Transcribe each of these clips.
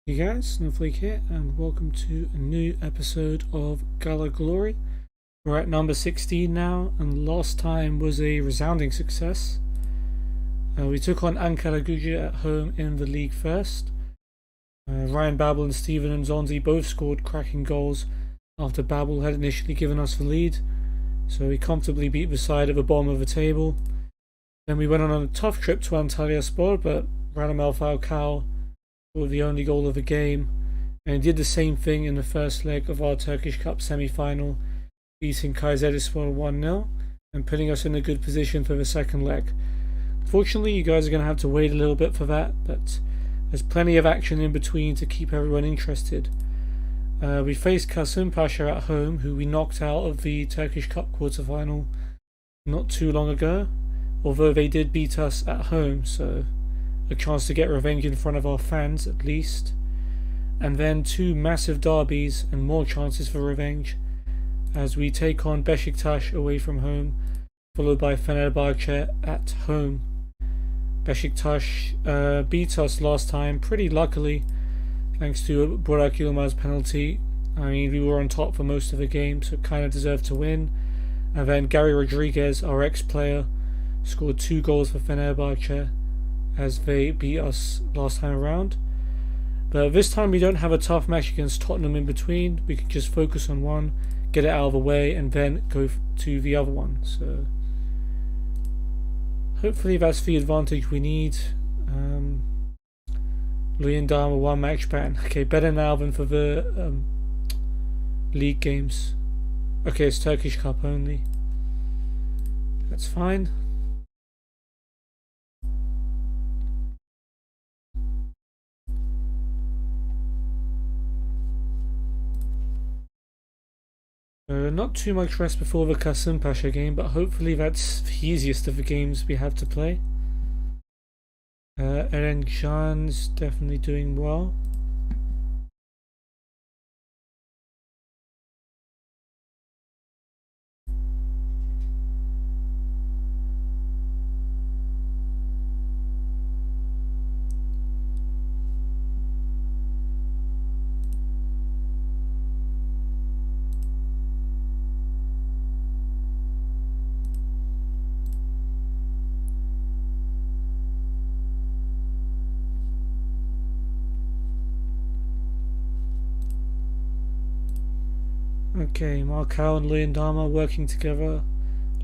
Hey guys, Snowflake here, and welcome to a new episode of Gala Glory. We're at number 16 now, and last time was a resounding success. We took on Ankara Gücü at home in the league first. Ryan Babel and Steven Nzonzi both scored cracking goals after Babel had initially given us the lead, so we comfortably beat the side at the bottom of the table. Then we went on a tough trip to Antalyaspor, but Radamel Falcao with the only goal of the game, and he did the same thing in the first leg of our Turkish Cup semi-final, beating Kayserispor 1-0 and putting us in a good position for the second leg. Fortunately, you guys are going to have to wait a little bit for that, but there's plenty of action in between to keep everyone interested. We faced Kasımpaşa at home, who we knocked out of the Turkish Cup quarter-final not too long ago, although they did beat us at home, so a chance to get revenge in front of our fans at least. And then two massive derbies and more chances for revenge as we take on Besiktas away from home, followed by Fenerbahce at home. Besiktas beat us last time pretty luckily thanks to a Burak Yilmaz penalty. I mean, we were on top for most of the game, so kind of deserved to win. And then Gary Rodriguez, our ex-player, scored 2 goals for Fenerbahce as they beat us last time around. But this time we don't have a tough match against Tottenham in between. We can just focus on one, get it out of the way, and then go to the other one. So hopefully that's the advantage we need. Luyendama 1 match ban. Okay, better now than for the league games. Okay, it's Turkish Cup only. That's fine. Not too much rest before the Kasımpaşa game, but hopefully that's the easiest of the games we have to play. Eren Can's definitely doing well. Okay, Marcao and Luyendama working together,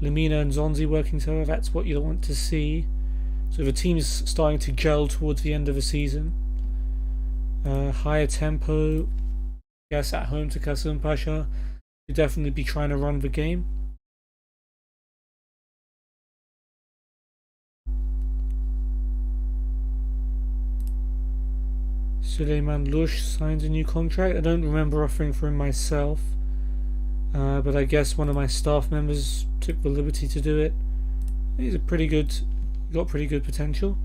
Lemina and Zonzi working together, that's what you want to see. So the team is starting to gel towards the end of the season. Higher tempo, yes, at home to Kasımpaşa. You'll definitely be trying to run the game. Süleyman Lush signed a new contract. I don't remember offering for him myself. But I guess one of my staff members took the liberty to do it. He's got pretty good potential,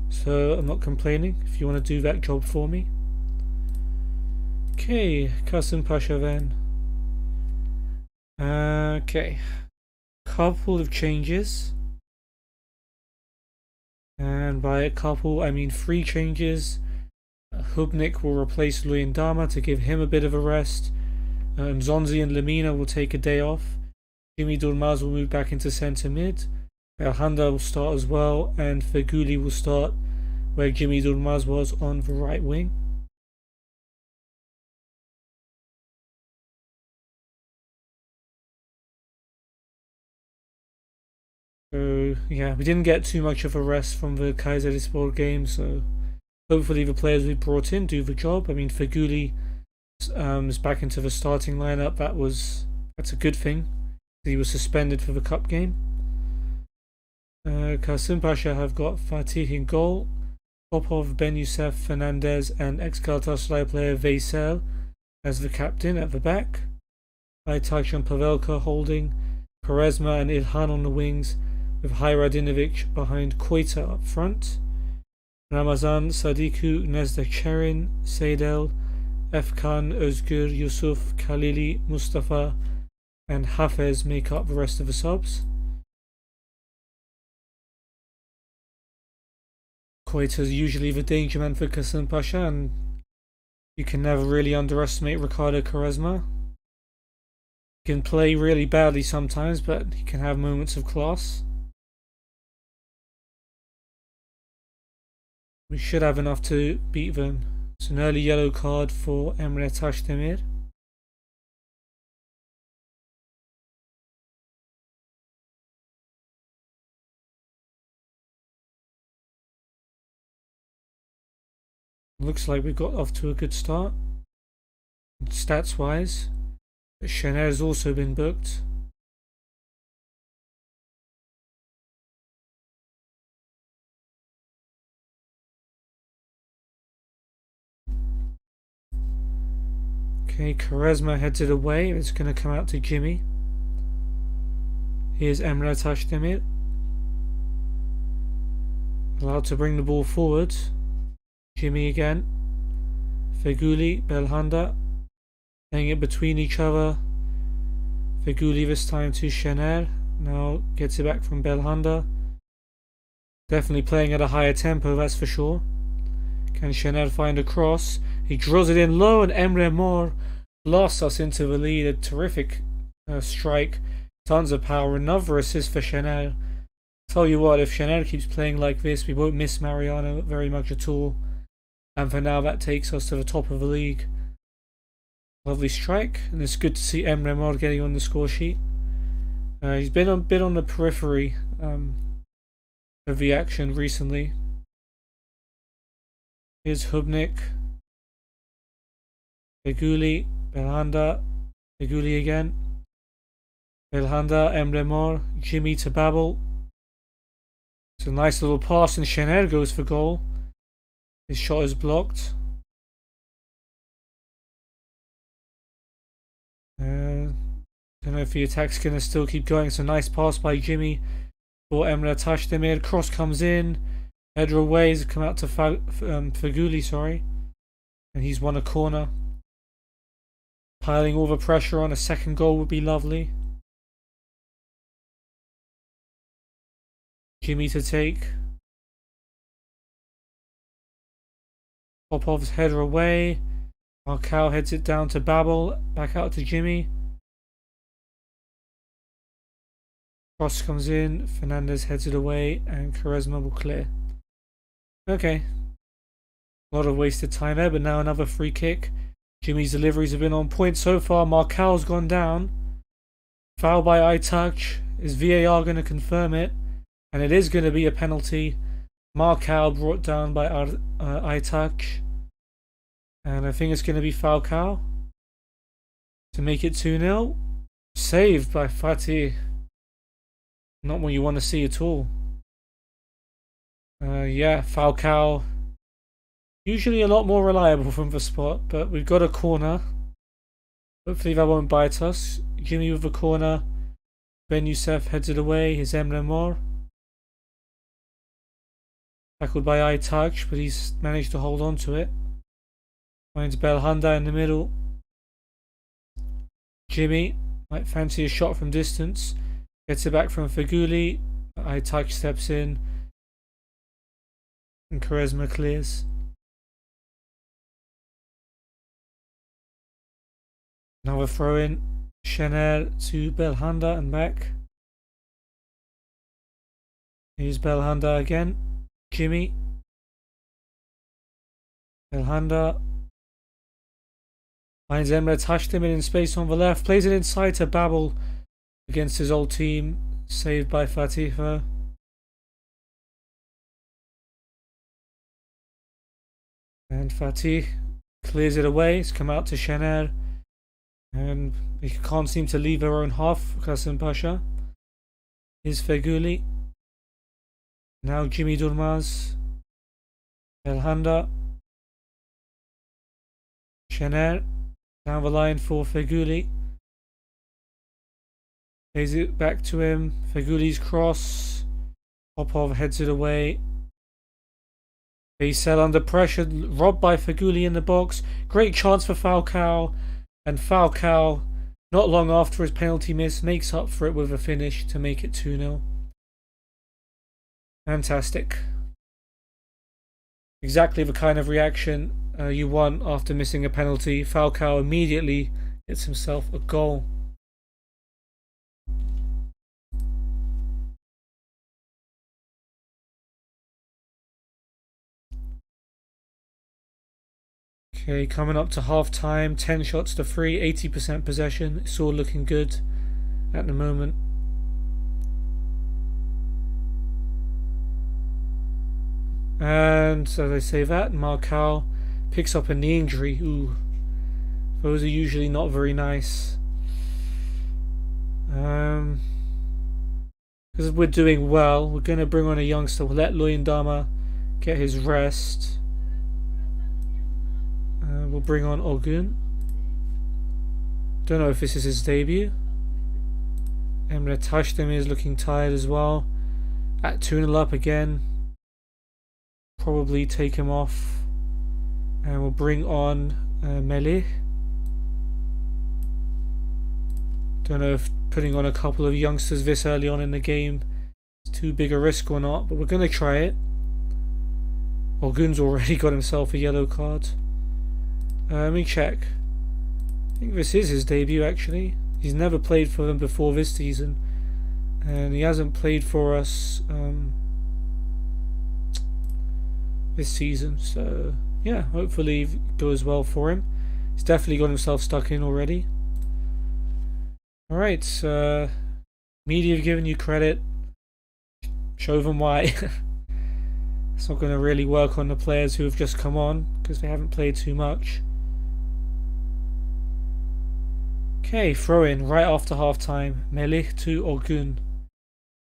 so I'm not complaining if you want to do that job for me. Okay, Kasımpaşa then. Okay, couple of changes, and by a couple I mean 3 changes. Hubnik will replace Luyendama to give him a bit of a rest. Nzonzi and Lemina will take a day off. Jimmy Durmaz will move back into centre mid. Belhanda will start as well, and Feguli will start where Jimmy Durmaz was on the right wing. So yeah, we didn't get too much of a rest from the Kayserispor game, so hopefully the players we brought in do the job. I mean, Feguli is back into the starting lineup. That's a good thing. He was suspended for the cup game. Kasımpaşa have got Fatih in goal, Popov, Ben Youssef, Fernandez, and ex-Galatasaray player Veysel as the captain at the back. Aytaç and Pavelka holding, Quaresma and İlhan on the wings, with Hayradinovic behind Koita up front. Ramazan, Sadiku, Nezdeçerin, Seydel, Efkan, Özgür, Yusuf, Khalili, Mustafa, and Hafez make up the rest of the subs. Koita is usually the danger man for Kasımpaşa, and You can never really underestimate Ricardo Quaresma. He can play really badly sometimes, but he can have moments of class. We should have enough to beat them. It's an early yellow card for Emre Tashdemir. Looks like we got off to a good start, stats wise. But Chener has also been booked. Okay, Quaresma heads it away. It's going to come out to Jimmy. Here's Emre Tashdemir. Allowed to bring the ball forward. Jimmy again. Feghouli, Belhanda. Playing it between each other. Feghouli this time to Chener. Now gets it back from Belhanda. Definitely playing at a higher tempo, that's for sure. Can Chener find a cross? He draws it in low, and Emre Mor blasts us into the lead. A terrific strike. Tons of power. Another assist for Chener. Tell you what, if Chener keeps playing like this, we won't miss Mariano very much at all. And for now, that takes us to the top of the league. Lovely strike, and it's good to see Emre Mor getting on the score sheet. He's been a bit on the periphery of the action recently. Here's Hubnik. Feghouli, Belhanda. Feghouli again. Belhanda, Emre Mor, Jimmy to Babel. It's a nice little pass, and Chener goes for goal. His shot is blocked. Don't know if the attack's going to still keep going. It's a nice pass by Jimmy for Emre Tashdemir. Cross comes in. Header away. Has come out to Feghouli, sorry. And he's won a corner. Piling all the pressure on. A second goal would be lovely. Jimmy to take. Popov's header away. Markow heads it down to Babel. Back out to Jimmy. Cross comes in. Fernandez heads it away. And Quaresma will clear. Okay. A lot of wasted time there, but now another free kick. Jimmy's deliveries have been on point so far. Markow's gone down. Foul by Aytaç. Is VAR going to confirm it? And it is going to be a penalty. Markow brought down by Aytaç. And I think it's going to be Falcao to make it 2-0. Saved by Fatih. Not what you want to see at all. Yeah, Falcao. Usually a lot more reliable from the spot, but we've got a corner. Hopefully that won't bite us. Jimmy with the corner. Ben Youssef heads it away. Here's Emre Mor. Tackled by Aytaç, but he's managed to hold on to it. Finds Belhanda in the middle. Jimmy might fancy a shot from distance. Gets it back from Feghouli. Aytaç steps in. And Quaresma clears. Another throw in. Chener to Belhanda and back. Here's Belhanda again. Jimmy. Belhanda. Finds Emre Tashdemir in space on the left. Plays it inside to Babel against his old team. Saved by Fatih. And Fatih clears it away. It's come out to Chener. And they can't seem to leave their own half. Kasım Pasha. Here's Feghouli. Now Jimmy Durmaz. Belhanda. Chener. Down the line for Feghouli. Plays it back to him. Fegouli's cross. Popov heads it away. Baysel under pressure. Robbed by Feghouli in the box. Great chance for Falcao. And Falcao, not long after his penalty miss, makes up for it with a finish to make it 2-0. Fantastic. Exactly the kind of reaction you want after missing a penalty. Falcao immediately gets himself a goal. Okay, coming up to half time, 10 shots to 3, 80% possession. It's all looking good at the moment. And as I say that, Marcal picks up a knee injury. Ooh, those are usually not very nice. Because we're doing well, we're going to bring on a youngster. We'll let Luyendama get his rest. We'll bring on Ogun. Don't know if this is his debut. Emre Tashdemir is looking tired as well. At 2-0 up again. Probably take him off. And we'll bring on Melih. Don't know if putting on a couple of youngsters this early on in the game is too big a risk or not, but we're going to try it. Ogun's already got himself a yellow card. Let me check. I think this is his debut actually. He's never played for them before this season. And he hasn't played for us this season. So yeah, hopefully it goes well for him. He's definitely got himself stuck in already. Alright, media have given you credit. Show them why. It's not going to really work on the players who have just come on because they haven't played too much. Okay, throw in right after half time. Melih to Ogun.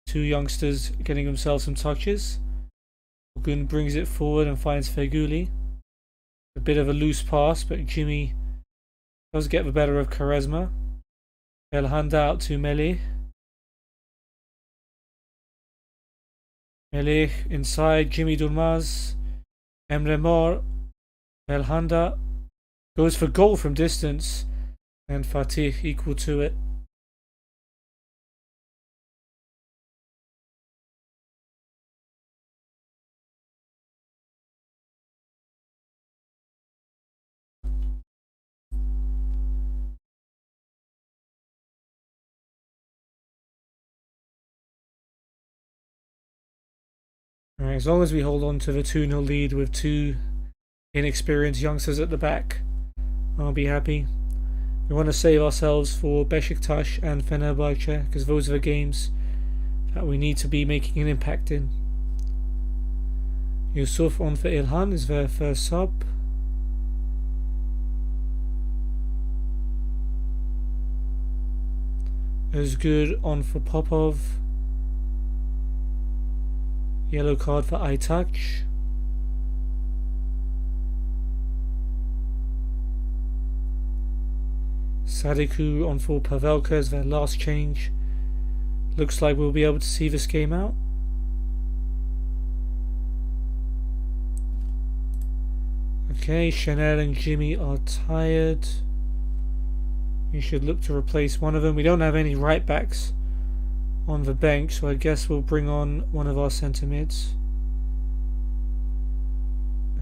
Two youngsters getting themselves some touches. Ogun brings it forward and finds Feghouli. A bit of a loose pass, but Jimmy does get the better of Quaresma. They'll hand out to Melih. Melih inside, Jimmy Durmaz. Emre Mor. Belhanda goes for goal from distance. And Fatih equal to it. Alright, as long as we hold on to the 2-0 lead with two inexperienced youngsters at the back, I'll be happy. We want to save ourselves for Besiktas and Fenerbahce because those are the games that we need to be making an impact in. Yusuf on for Ilhan is their first sub. Özgür on for Popov. Yellow card for Aytaç. Sadiku on for Pavelka as their last change. Looks like we'll be able to see this game out. Okay, Chanel and Jimmy are tired. We should look to replace one of them. We don't have any right backs on the bench, so I guess we'll bring on one of our centre mids.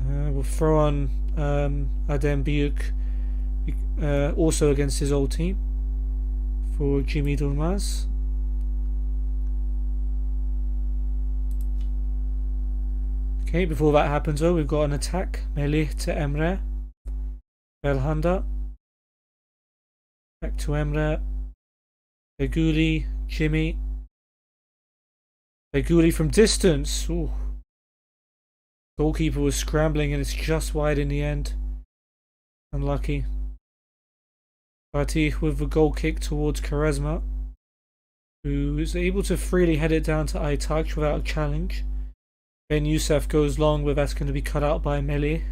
We'll throw on Adem Büyük, also against his old team, for Jimmy Durmaz. Okay, before that happens though, we've got an attack. Melih to Emre. Belhanda. Back to Emre. Feghouli, Jimmy. Feghouli from distance. Ooh. Goalkeeper was scrambling and it's just wide in the end. Unlucky. Fatih with the goal kick towards Quaresma, who is able to freely head it down to Aytaç without a challenge. Ben Youssef goes long, but that's going to be cut out by Melih.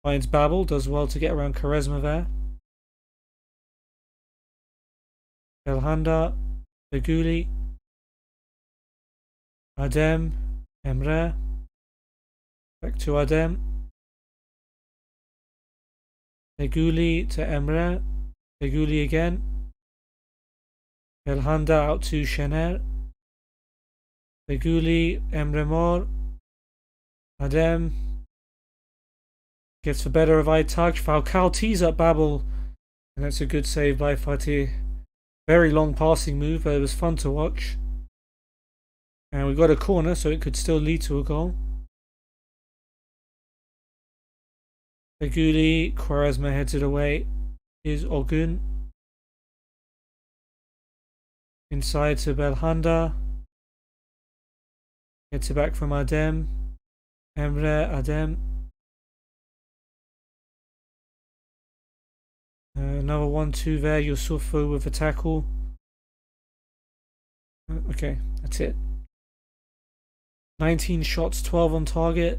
Finds Babel, does well to get around Quaresma there. Belhanda, Feghouli, Adem, Emre. Back to Adem. Feghouli to Emre. Feghouli again. Belhanda out to Şener. Feghouli, Emre Mor. Adem. Gets the better of Aytaç. Falcao tees up Babel. And that's a good save by Fatih. Very long passing move, but it was fun to watch. And we got a corner, so it could still lead to a goal. Feghouli, Quaresma heads it away. Here's Orgun. Inside to Belhanda. Gets it back from Adem. Emre, Adem. Another 1-2 there. Yusufu with a tackle. Okay, that's it. 19 shots, 12 on target.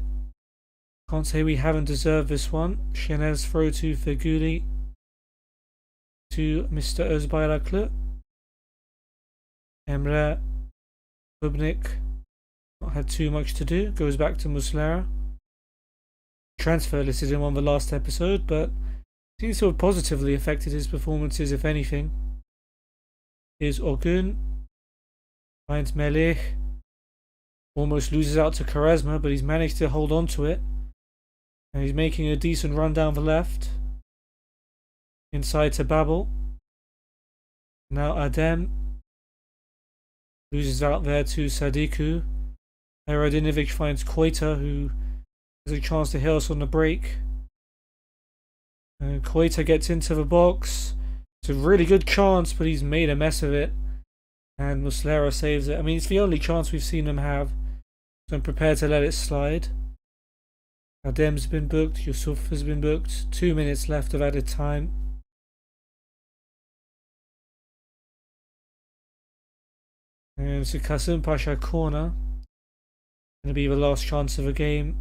Can't say we haven't deserved this one. Şener's throw to Feghouli. To Mr. Özbayraklı. Emre. Hubnik. Not had too much to do. Goes back to Muslera. Transfer listed him on the last episode, but seems to have positively affected his performances, if anything. Here's Orgun. Finds Melih. Almost loses out to Quaresma, but he's managed to hold on to it. And he's making a decent run down the left. Inside to Babel. Now Adem. Loses out there to Sadiku. Haradinovic finds Koita, who has a chance to hit us on the break. Koita gets into the box. It's a really good chance, but he's made a mess of it. And Muslera saves it. I mean, it's the only chance we've seen him have. So I'm prepared to let it slide. Adem's been booked. Yusuf has been booked. 2 minutes left of added time. And it's a Kasım Pasha corner. Going to be the last chance of the game.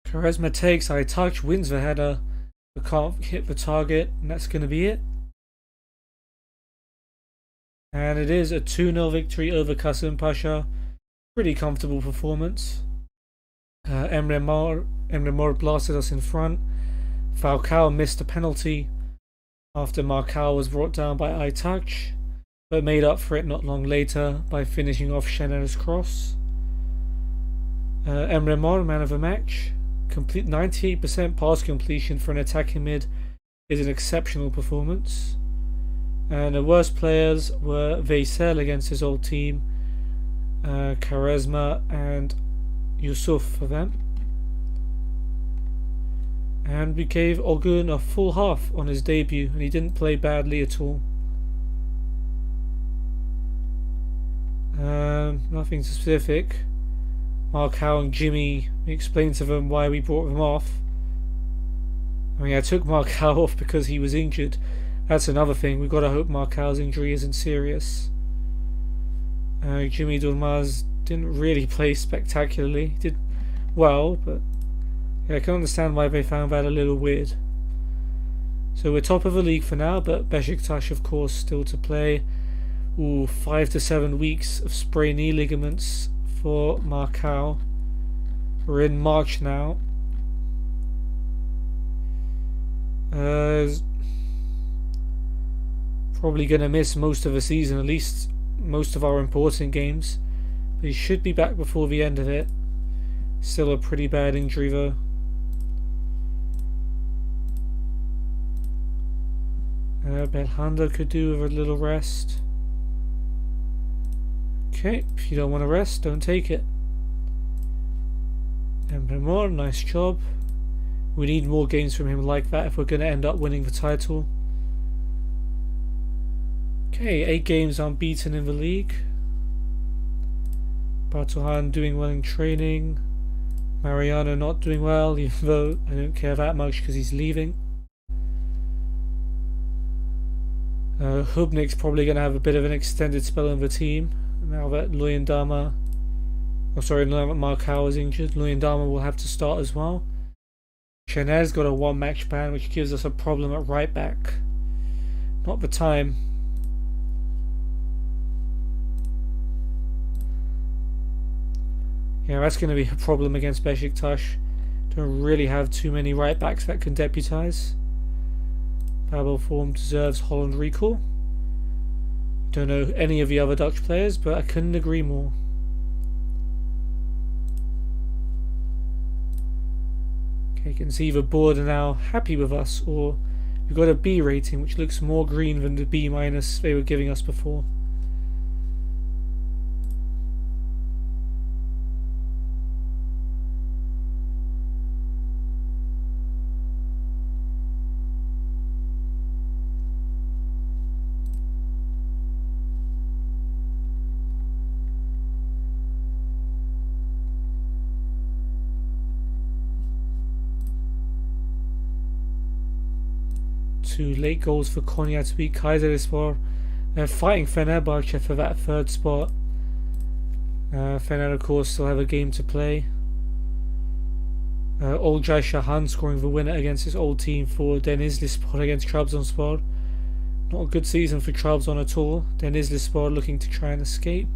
Quaresma takes, Aytaç, wins the header, but can't hit the target, and that's going to be it. And it is a 2-0 victory over Kasım Pasha. Pretty comfortable performance. Emre Mor blasted us in front. Falcao missed a penalty after Marcao was brought down by Aytaç, but made up for it not long later by finishing off Şener's cross. Emre Mor, man of the match. Complete 98% pass completion for an attacking mid is an exceptional performance. And the worst players were Veysel against his old team, Quaresma and Yusuf for them. And we gave Orgun a full half on his debut, and he didn't play badly at all. Nothing specific. Marcao and Jimmy, we explained to them why we brought them off. I mean, I took Marcao off because he was injured. That's another thing. We've got to hope Marcao's injury isn't serious. Jimmy Durmaz didn't really play spectacularly. He did well, but yeah, I can understand why they found that a little weird. So we're top of the league for now, but Besiktas, of course, still to play. 5 to 7 weeks of sprained knee ligaments for Marcao. We're in March now. Probably going to miss most of the season, at least most of our important games. But he should be back before the end of it. Still a pretty bad injury though. Belhanda could do with a little rest. Okay, if you don't want to rest, don't take it. Emre Mor, nice job. We need more games from him like that if we're going to end up winning the title. Okay, 8 games unbeaten in the league. Batuhan doing well in training. Mariano not doing well, even though I don't care that much because he's leaving. Hubnik's probably going to have a bit of an extended spell in the team now that Marcao is injured. Luyendama will have to start as well. Şener's got a 1-match ban, which gives us a problem at right back. Not the time. Yeah, that's going to be a problem against Besiktas. Don't really have too many right backs that can deputise. Babel form deserves Holland recall. Don't know any of the other Dutch players, but I couldn't agree more. Okay, you can see either bored and now happy with us, or we've got a B rating, which looks more green than the B minus they were giving us before. Two late goals for Konya to beat Kayserispor. They're fighting Fenerbahce for that third spot. Fener, of course, still have a game to play. Olcay Şahan scoring the winner against his old team for Denizlispor against Trabzonspor. Not a good season for Trabzon at all. Denizlispor looking to try and escape.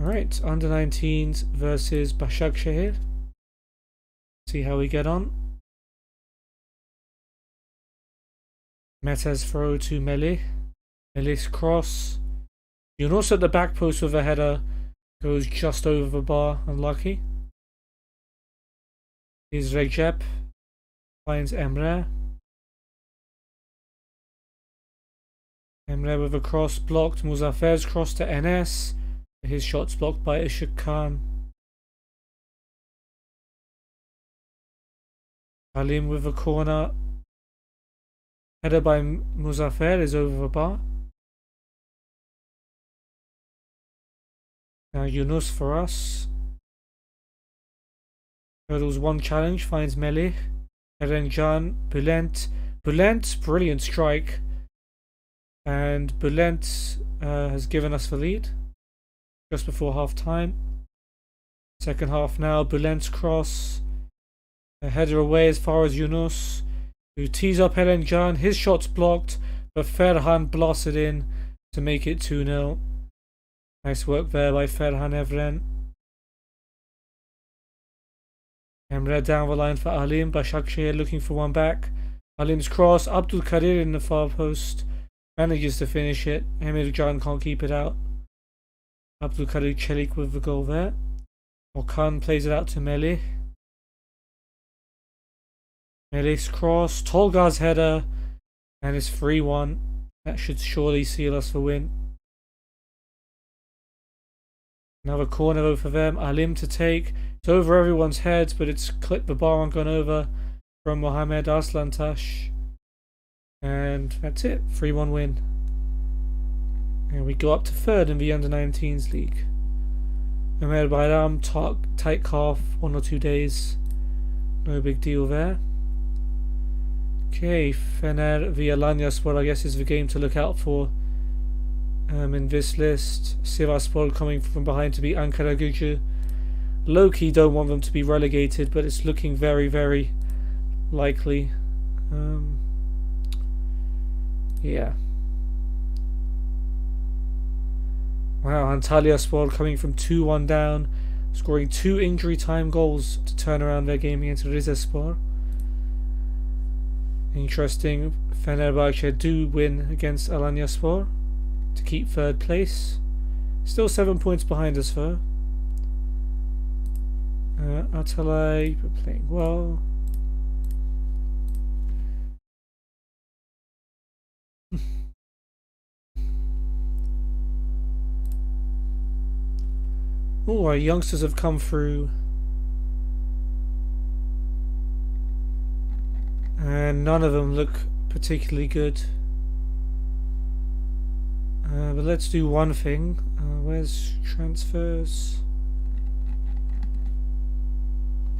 Alright, under 19s versus Başakşehir. See how we get on. Mete's throw to Melih. Melih's cross. Yunus at the back post with a header. Goes just over the bar. Unlucky. Here's Recep. Finds Emre. Emre with a cross blocked. Muzaffer's cross to Enes. His shot's blocked by Işık Khan. Halim with a corner. Header by Muzaffer is over the bar. Now Yunus for us. Hurdles one challenge, finds Melih. Erencan, Bülent. Bülent, brilliant strike. And Bülent has given us the lead. Just before half time. Second half now, Bülent's cross. A header away as far as Yunus, who tees up Erencan. His shot's blocked, but Ferhan blasted in to make it 2-0. Nice work there by Ferhan Evren. Emre down the line for Alim. Başakşehir looking for one back. Alim's cross. Abdülkadir in the far post. Manages to finish it. Emircan can't keep it out. Abdülkadir Çelik with the goal there. Okan plays it out to Melih. Melih's cross. Tolga's header. And it's 3-1. That should surely seal us the win. Another corner though for them. Alim to take. It's over everyone's heads, but it's clipped the bar and gone over from Mohamed Arslantaş. And that's it. 3-1 win. And we go up to third in the under-19s league. Ömer Bayram, tight calf, 1 or 2 days. No big deal there. Okay, Fener via Alanyaspor, I guess, is the game to look out for in this list. Sivasspor coming from behind to beat Ankaragücü. Low-key don't want them to be relegated, but it's looking very, very likely. Yeah. Wow, Antalyaspor coming from 2-1 down, scoring 2 injury time goals to turn around their game against Rizespor. Interesting, Fenerbahce do win against Alanyaspor to keep third place. Still 7 points behind us though. Atalay playing well. Oh, our youngsters have come through. And none of them look particularly good. But let's do one thing. Where's transfers?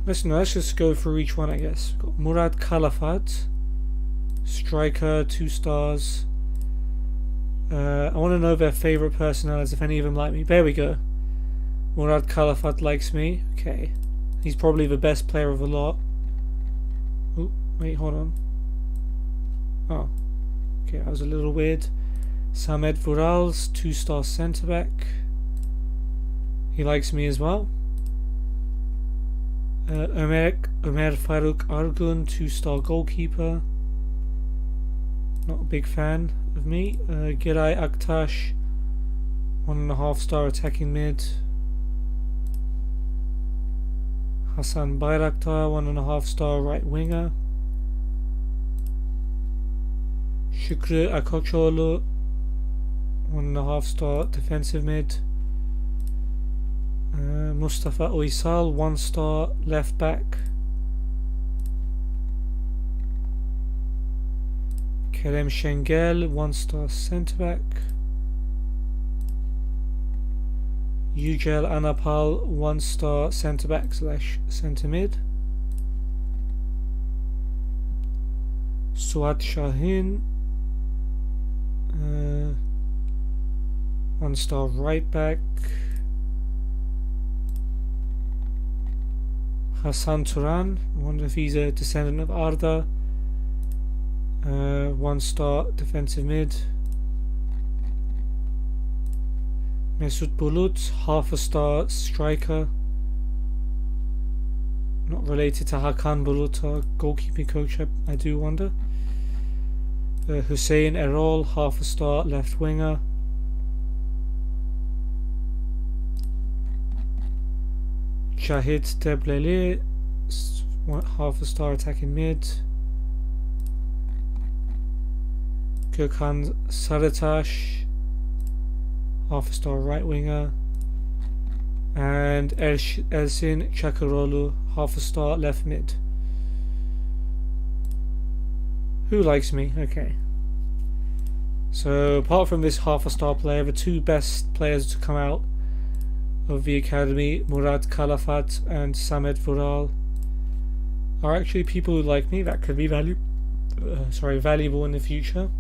Let's just go through each one, I guess. We've got Murat Kalafat, striker, 2 stars. I want to know their favourite personalities, if any of them like me. There we go. Murat Kalafat likes me. Okay. He's probably the best player of the lot. Oh, wait, hold on. Oh. Okay, that was a little weird. Samet Vural's 2-star centre-back. He likes me as well. Ömer Faruk Argun, 2-star goalkeeper. not a big fan of me. Giray Aktaş, 1.5 star attacking mid. Hasan Bayraktar, 1.5 star right winger. Şükrü Akoçoğlu, 1.5 star defensive mid. Mustafa Uysal, 1 star left back. Kerem Şengel, 1 star centre back. Yücel Anapal, 1 star centre back / centre mid. Suat Şahin, 1 star right back. Hasan Turan, I wonder if he's a descendant of Arda. 1 star defensive mid. Mesut Bulut, 1/2 star striker. Not related to Hakan Bulut, our goalkeeping coach, I do wonder. Hüseyin Erol, 1/2 star left winger. Şahit Debleli, 1/2 star attacking mid. Gökhan Sarıtaş, 1/2 star right winger. And Ersin Çakıroğlu, 1/2 star left mid. Who likes me? Okay. So apart from this 1/2 star player, the 2 best players to come out of the academy, Murat Kalafat and Samet Vural, are actually people who like me that could be valuable in the future.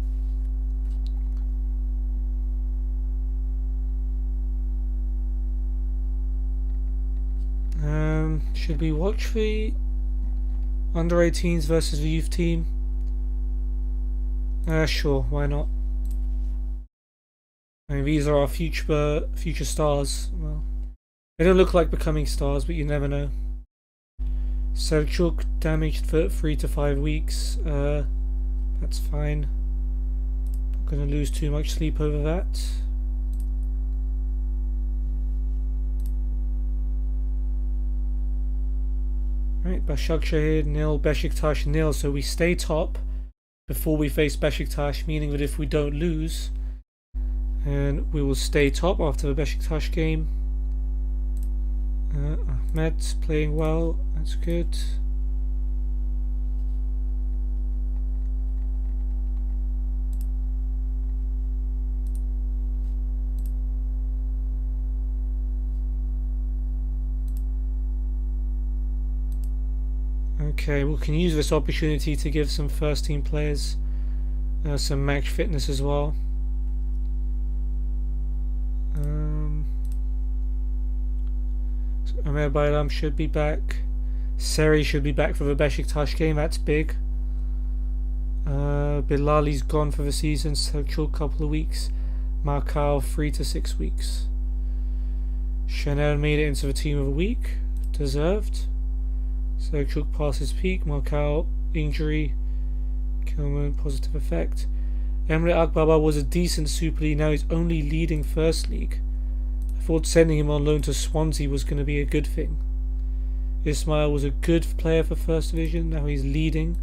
Should we watch the under-18s versus the youth team? Sure, why not? I mean, these are our future stars. Well, they don't look like becoming stars, but you never know. Selçuk damaged for 3 to 5 weeks. That's fine. Not gonna lose too much sleep over that. Right, Başakşehir 0, Besiktas 0. So we stay top before we face Besiktas, meaning that if we don't lose, and we will stay top after the Besiktas game. Ahmet playing well, that's good. Okay, we can use this opportunity to give some first team players some match fitness as well. So Ömer Bayram should be back. Seri should be back for the Besiktas game, that's big. Bilali's gone for the season, Selçuk couple of weeks. Markao 3 to 6 weeks. Şener made it into the team of the week, deserved. Selçuk past his peak, Markao injury, Kilman positive effect. Emre Akbaba was a decent Super League, now he's only leading First League. I thought sending him on loan to Swansea was going to be a good thing. Ismail was a good player for First Division, now he's leading.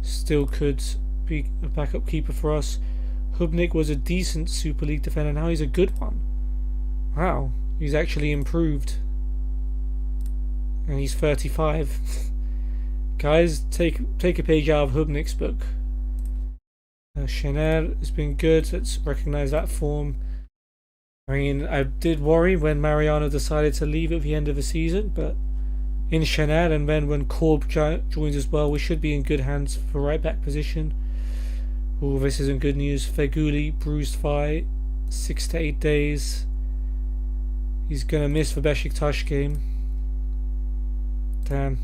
Still could be a backup keeper for us. Hubnik was a decent Super League defender, now he's a good one. Wow, he's actually improved. And he's 35. Guys, take a page out of Hubnik's book. Şener has been good. Let's recognise that form. I mean, I did worry when Mariano decided to leave at the end of the season, but in Şener, and then when Korb joins as well, we should be in good hands for right back position. Oh, this isn't good news. Feguli, bruised thigh, 6 to 8 days. He's gonna miss the Besiktas game. Damn.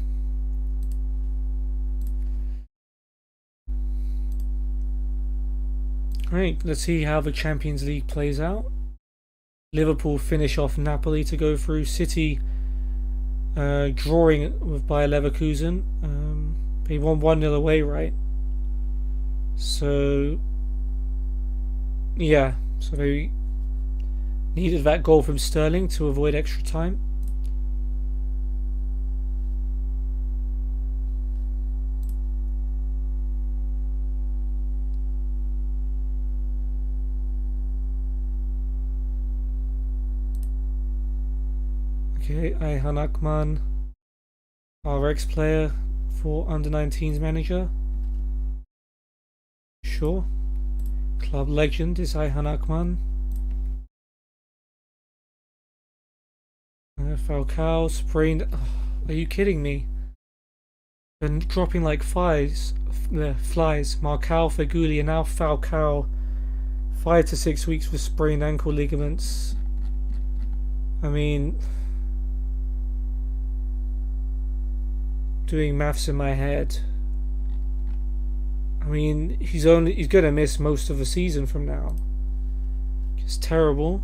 Right, let's see how the Champions League plays out. Liverpool finish off Napoli to go through. City drawing with Bayer Leverkusen. They won 1-0 away, right? So, yeah. So they needed that goal from Sterling to avoid extra time. Okay, Ayhan Akman, our ex-player for under-19s manager. Sure. Club legend is Ayhan Akman. Falcao sprained. Oh, are you kidding me? Been dropping like flies. Marcao, Feguli, and now Falcao. 5 to 6 weeks with sprained ankle ligaments. I mean, doing maths in my head. I mean, he's gonna miss most of the season from now. It's terrible.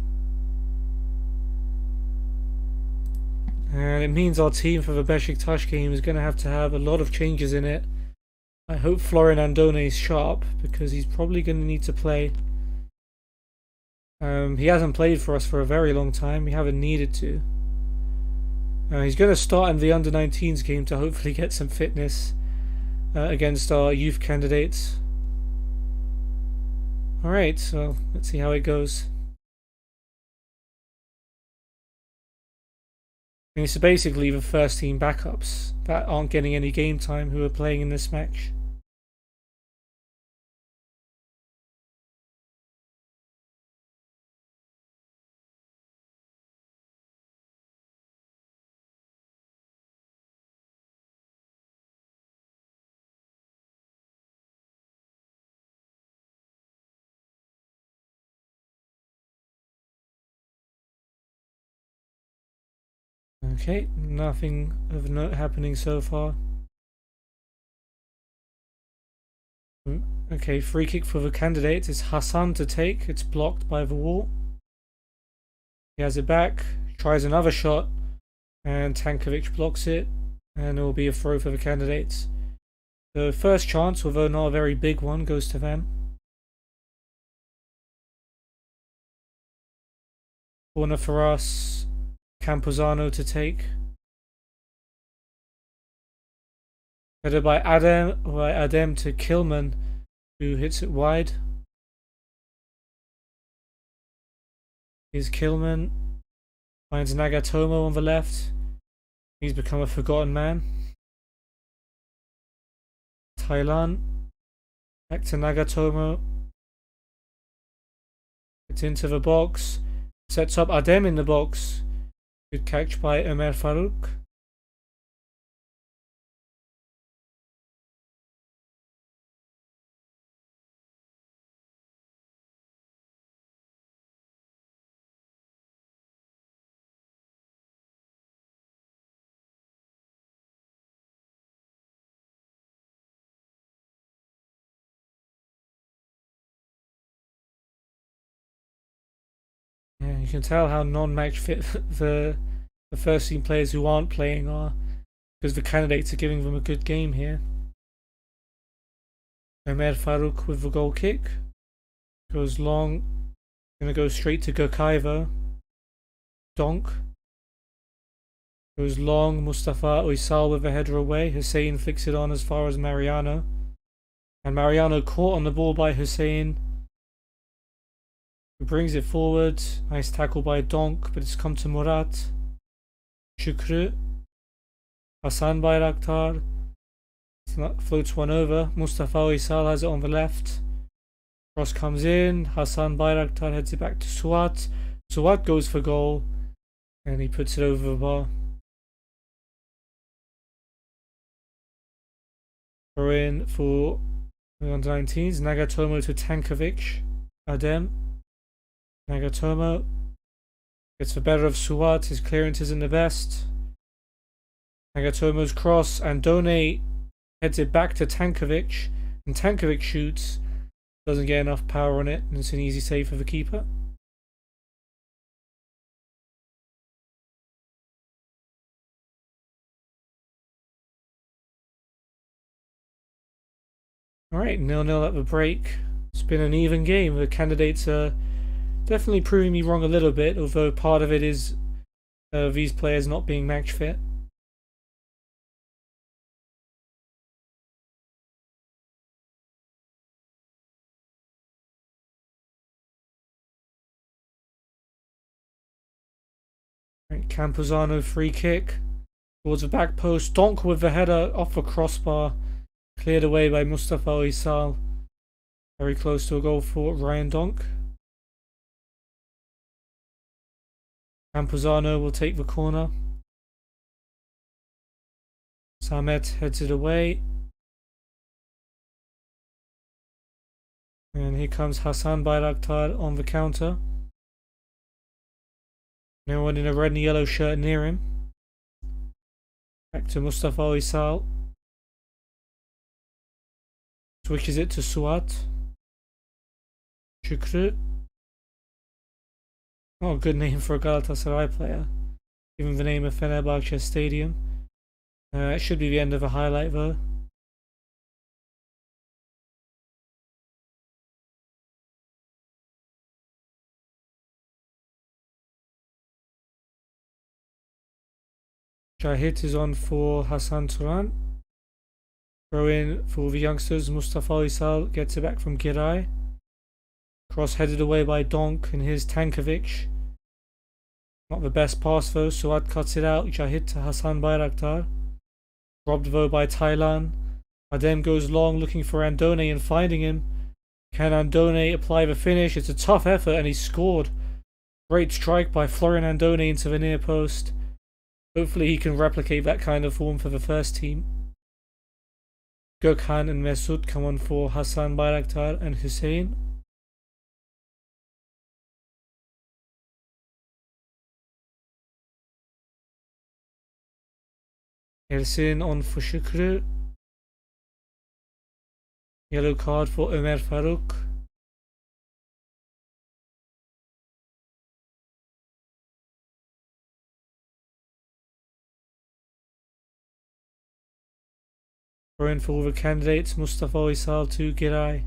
And it means our team for the Besiktas game is gonna have to have a lot of changes in it. I hope Florian Andone is sharp because he's probably gonna need to play. He hasn't played for us for a very long time. We haven't needed to. He's going to start in the under-19s game to hopefully get some fitness against our youth candidates. Alright, so let's see how it goes. And it's basically the first team backups that aren't getting any game time who are playing in this match. Okay, nothing of note happening so far. Okay, free kick for the candidate is Hassan to take. It's blocked by the wall. He has it back, tries another shot, and Tankovic blocks it, and it will be a throw for the candidates. The first chance, although not a very big one, goes to them. Corner for us, Camposano to take. Headed by Adem to Kilman, who hits it wide. Here's Kilman, finds Nagatomo on the left. He's become a forgotten man. Thailand, back to Nagatomo. It's into the box. Sets up Adem in the box. Good catch by Ömer Faruk. Yeah, you can tell how non-match fit the first team players who aren't playing are, because the candidates are giving them a good game here. Ömer Faruk with the goal kick. Goes long. Gonna go straight to Gokaivo. Donk. Goes long. Mustafa Uysal with a header away. Hussein flicks it on as far as Mariano. And Mariano caught on the ball by Hussein. Who brings it forward. Nice tackle by Donk, but it's come to Murat. Şükrü. Hasan Bayraktar. Floats one over. Mustafa Uysal has it on the left. Cross comes in. Hasan Bayraktar heads it back to Suat. Suat goes for goal. And he puts it over the bar. Throw in for the under-19s. Nagatomo to Tankovic. Adem. Nagatomo gets the better of Suat. His clearance isn't the best. Nagatomo's cross. And Done heads it back to Tankovic. And Tankovic shoots. Doesn't get enough power on it. And it's an easy save for the keeper. Alright, 0-0 at the break. It's been an even game. The candidates are definitely proving me wrong a little bit, although part of it is these players not being match fit. Right, Campuzano free kick towards the back post. Donk with the header off the crossbar. Cleared away by Mustafa Oysal. Very close to a goal for Ryan Donk. Campuzano will take the corner. Samet heads it away. And here comes Hassan Bayraktar on the counter. No one in a red and yellow shirt near him. Back to Mustafa Oysal. Switches it to Suat. Şükrü. Oh, good name for a Galatasaray player. Given the name of Fenerbahce Stadium. It should be the end of a highlight though. Şahit is on for Hasan Turan. Throw in for the youngsters. Mustafa Oysal gets it back from Giray. Cross headed away by Donk and here's Tankovic. Not the best pass though. Suat cuts it out. Şahit to Hasan Bayraktar. Robbed though by Taylan. Adem goes long looking for Andone and finding him. Can Andone apply the finish? It's a tough effort and he scored. Great strike by Florian Andone into the near post. Hopefully he can replicate that kind of form for the first team. Gökhan and Mesut come on for Hasan Bayraktar and Hussein. Ersin on for Şükrü. Yellow card for Ömer Faruk. Throwing for all the candidates. Mustafa Oysal to Giray.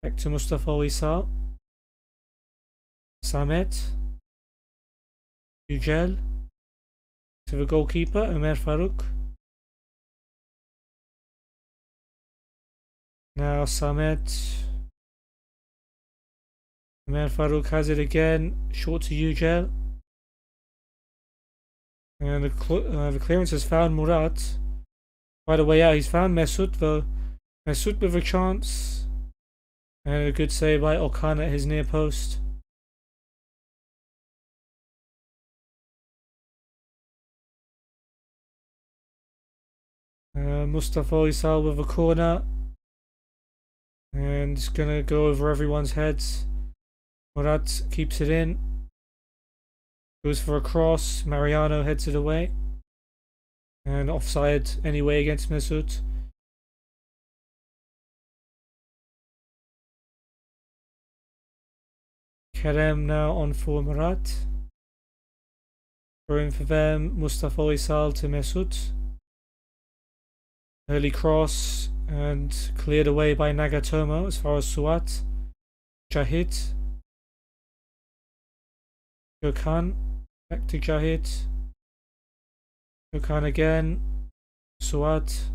Back to Mustafa Oysal. Samet. Yücel. To the goalkeeper, Ömer Faruk. Now Samet. Ömer Faruk has it again. Short to Yücel. And the clearance has found Murat. By the way out, he's found Mesut though. Mesut with a chance. And a good save by Okan at his near post. Mustafa Oysal with a corner. And it's gonna go over everyone's heads. Murat keeps it in. Goes for a cross. Mariano heads it away. And offside anyway against Mesut. Kerem now on for Murat. Throwing for them. Mustafa Oysal to Mesut. Early cross and cleared away by Nagatomo as far as Suat. Şahit. Gökhan. Back to Şahit. Gökhan again. Suat.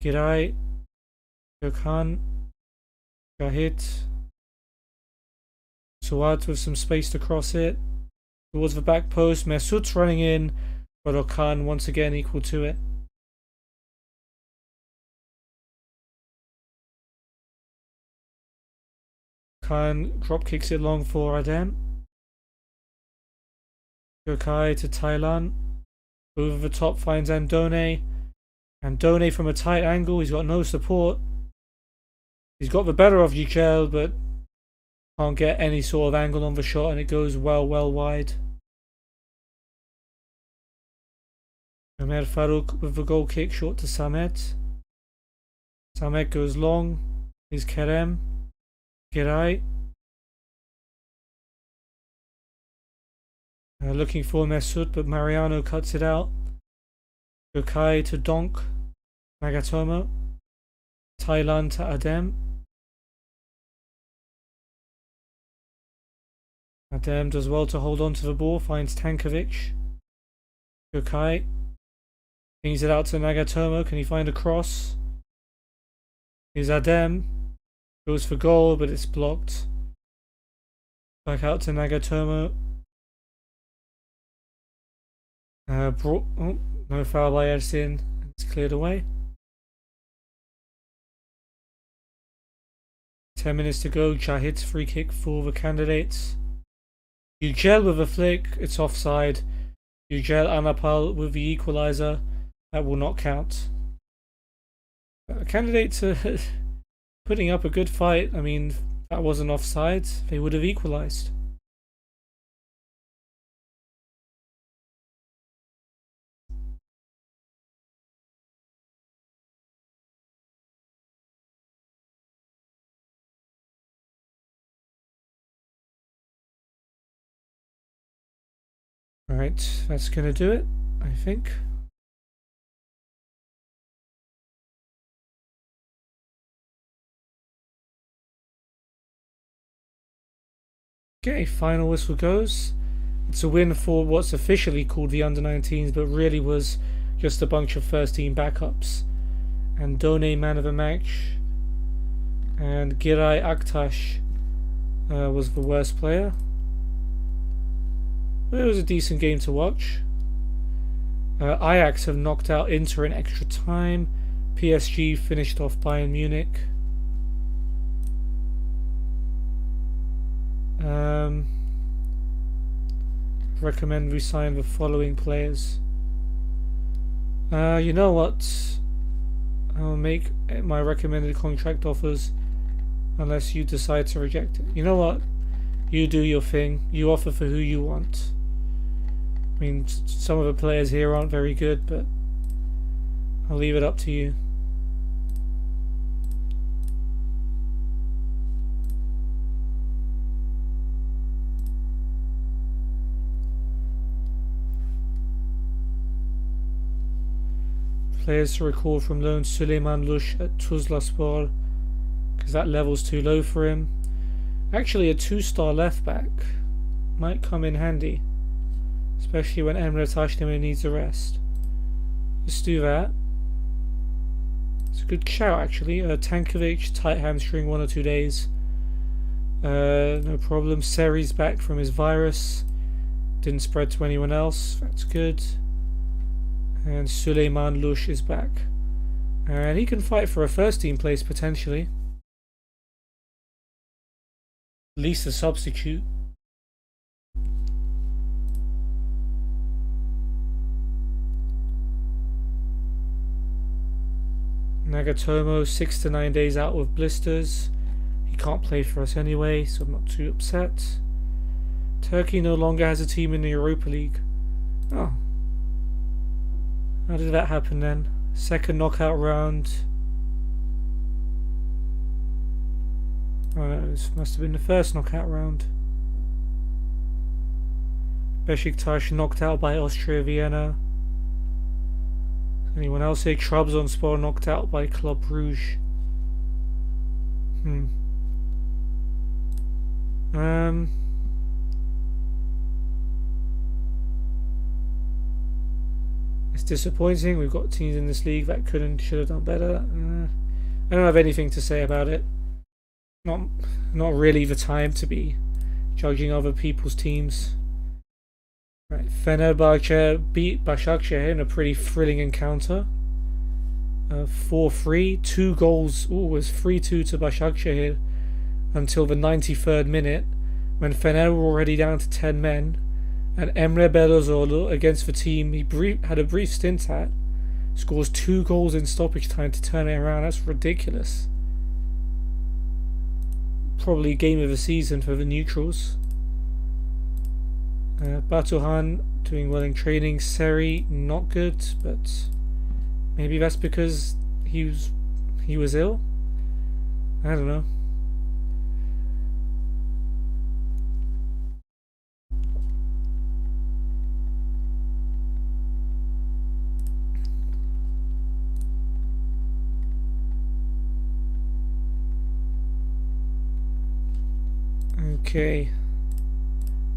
Giray. Gökhan. Şahit. Suat with some space to cross it. Towards the back post. Mesut's running in, but Okan once again equal to it. Khan drop kicks it long for Adem. Gökay to Taylan. Over the top finds Andone. Andone from a tight angle. He's got no support. He's got the better of Yücel, but can't get any sort of angle on the shot and it goes well wide. Ömer Faruk with the goal kick short to Samet. Samet goes long. Here's Kerem. Giray. Looking for Mesut, but Mariano cuts it out. Gökay to Donk. Nagatomo. Thailand to Adem. Adem does well to hold on to the ball, finds Tankovic. Yokai. Brings it out to Nagatomo. Can he find a cross? Here's Adem. Goes for goal, but it's blocked. Back out to Nagatomo. No foul by Edson. It's cleared away. 10 minutes to go. Jahid's free kick for the candidates. Yücel with a flick. It's offside. Yücel Anapal with the equaliser. That will not count. Candidates are putting up a good fight. I mean, that wasn't offside. They would have equalised. Right, that's gonna do it, I think. Okay, final whistle goes. It's a win for what's officially called the under-19s, but really was just a bunch of first-team backups. And Done man of the match, and Giray Aktaş was the worst player. But it was a decent game to watch. Ajax have knocked out Inter in extra time. PSG finished off Bayern Munich. Recommend we sign the following players. You know what? I'll make my recommended contract offers unless you decide to reject it. You know what? You do your thing. You offer for who you want. I mean, some of the players here aren't very good, but I'll leave it up to you. Players to recall from loan: Süleyman Lush at Tuzlaspor, because that level's too low for him. Actually, a 2-star left back might come in handy, especially when Emre Tasdemir needs a rest. Let's do that. It's a good shout, actually. Tankovic, tight hamstring, 1 or 2 days. No problem. Seri's back from his virus. Didn't spread to anyone else. That's good. And Süleyman Lush is back. And he can fight for a first team place potentially. At least a substitute. Nagatomo 6 to 9 days out with blisters. He can't play for us anyway, so I'm not too upset. Turkey no longer has a team in the Europa League. Oh. How did that happen then? Second knockout round. Oh no, this must have been the first knockout round. Besiktas knocked out by Austria Vienna. Anyone else here? Trabzonspor knocked out by Club Brugge. It's disappointing. We've got teams in this league that should have done better. I don't have anything to say about it. Not really the time to be judging other people's teams. Right, Fenerbahce beat Başakşehir in a pretty thrilling encounter. 4-3, 2 goals. It was 3-2 to Başakşehir until the 93rd minute, when Fener were already down to 10 men, and Emre Belözoğlu, against the team he had a brief stint at, scores 2 goals in stoppage time to turn it around. That's ridiculous. Probably game of the season for the neutrals. Batuhan doing well in training. Seri not good, but maybe that's because he was ill. I don't know. Okay.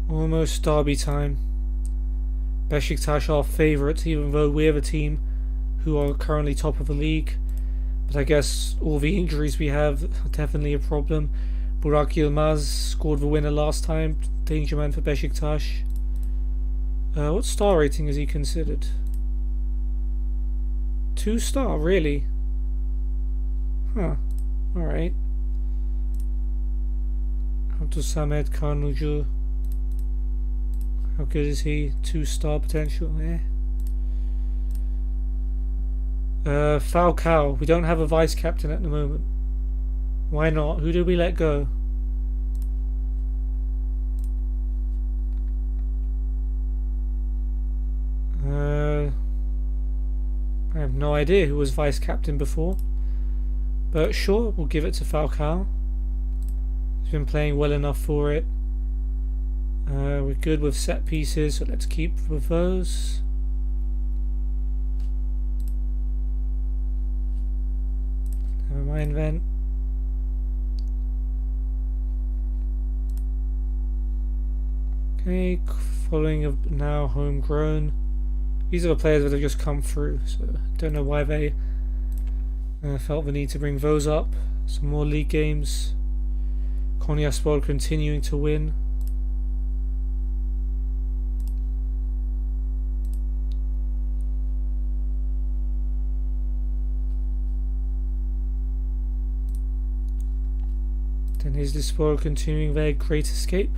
Almost derby time. Besiktas are favourites, even though we're the team who are currently top of the league. But I guess all the injuries we have are definitely a problem. Burak Yilmaz scored the winner last time. Danger man for Besiktas. What star rating is he considered? 2-star, really? Huh. Alright. Abdulsamed Karnucu. How good is he? 2-star potential, yeah. Falcao. We don't have a vice captain at the moment. Why not? Who did we let go? I have no idea who was vice captain before. But sure, we'll give it to Falcao. He's been playing well enough for it. We're good with set pieces, so let's keep with those. Never mind then. Okay, following of now homegrown. These are the players that have just come through, so I don't know why they felt the need to bring those up. Some more league games. Konyaspor continuing to win. Denizlispor continuing their great escape.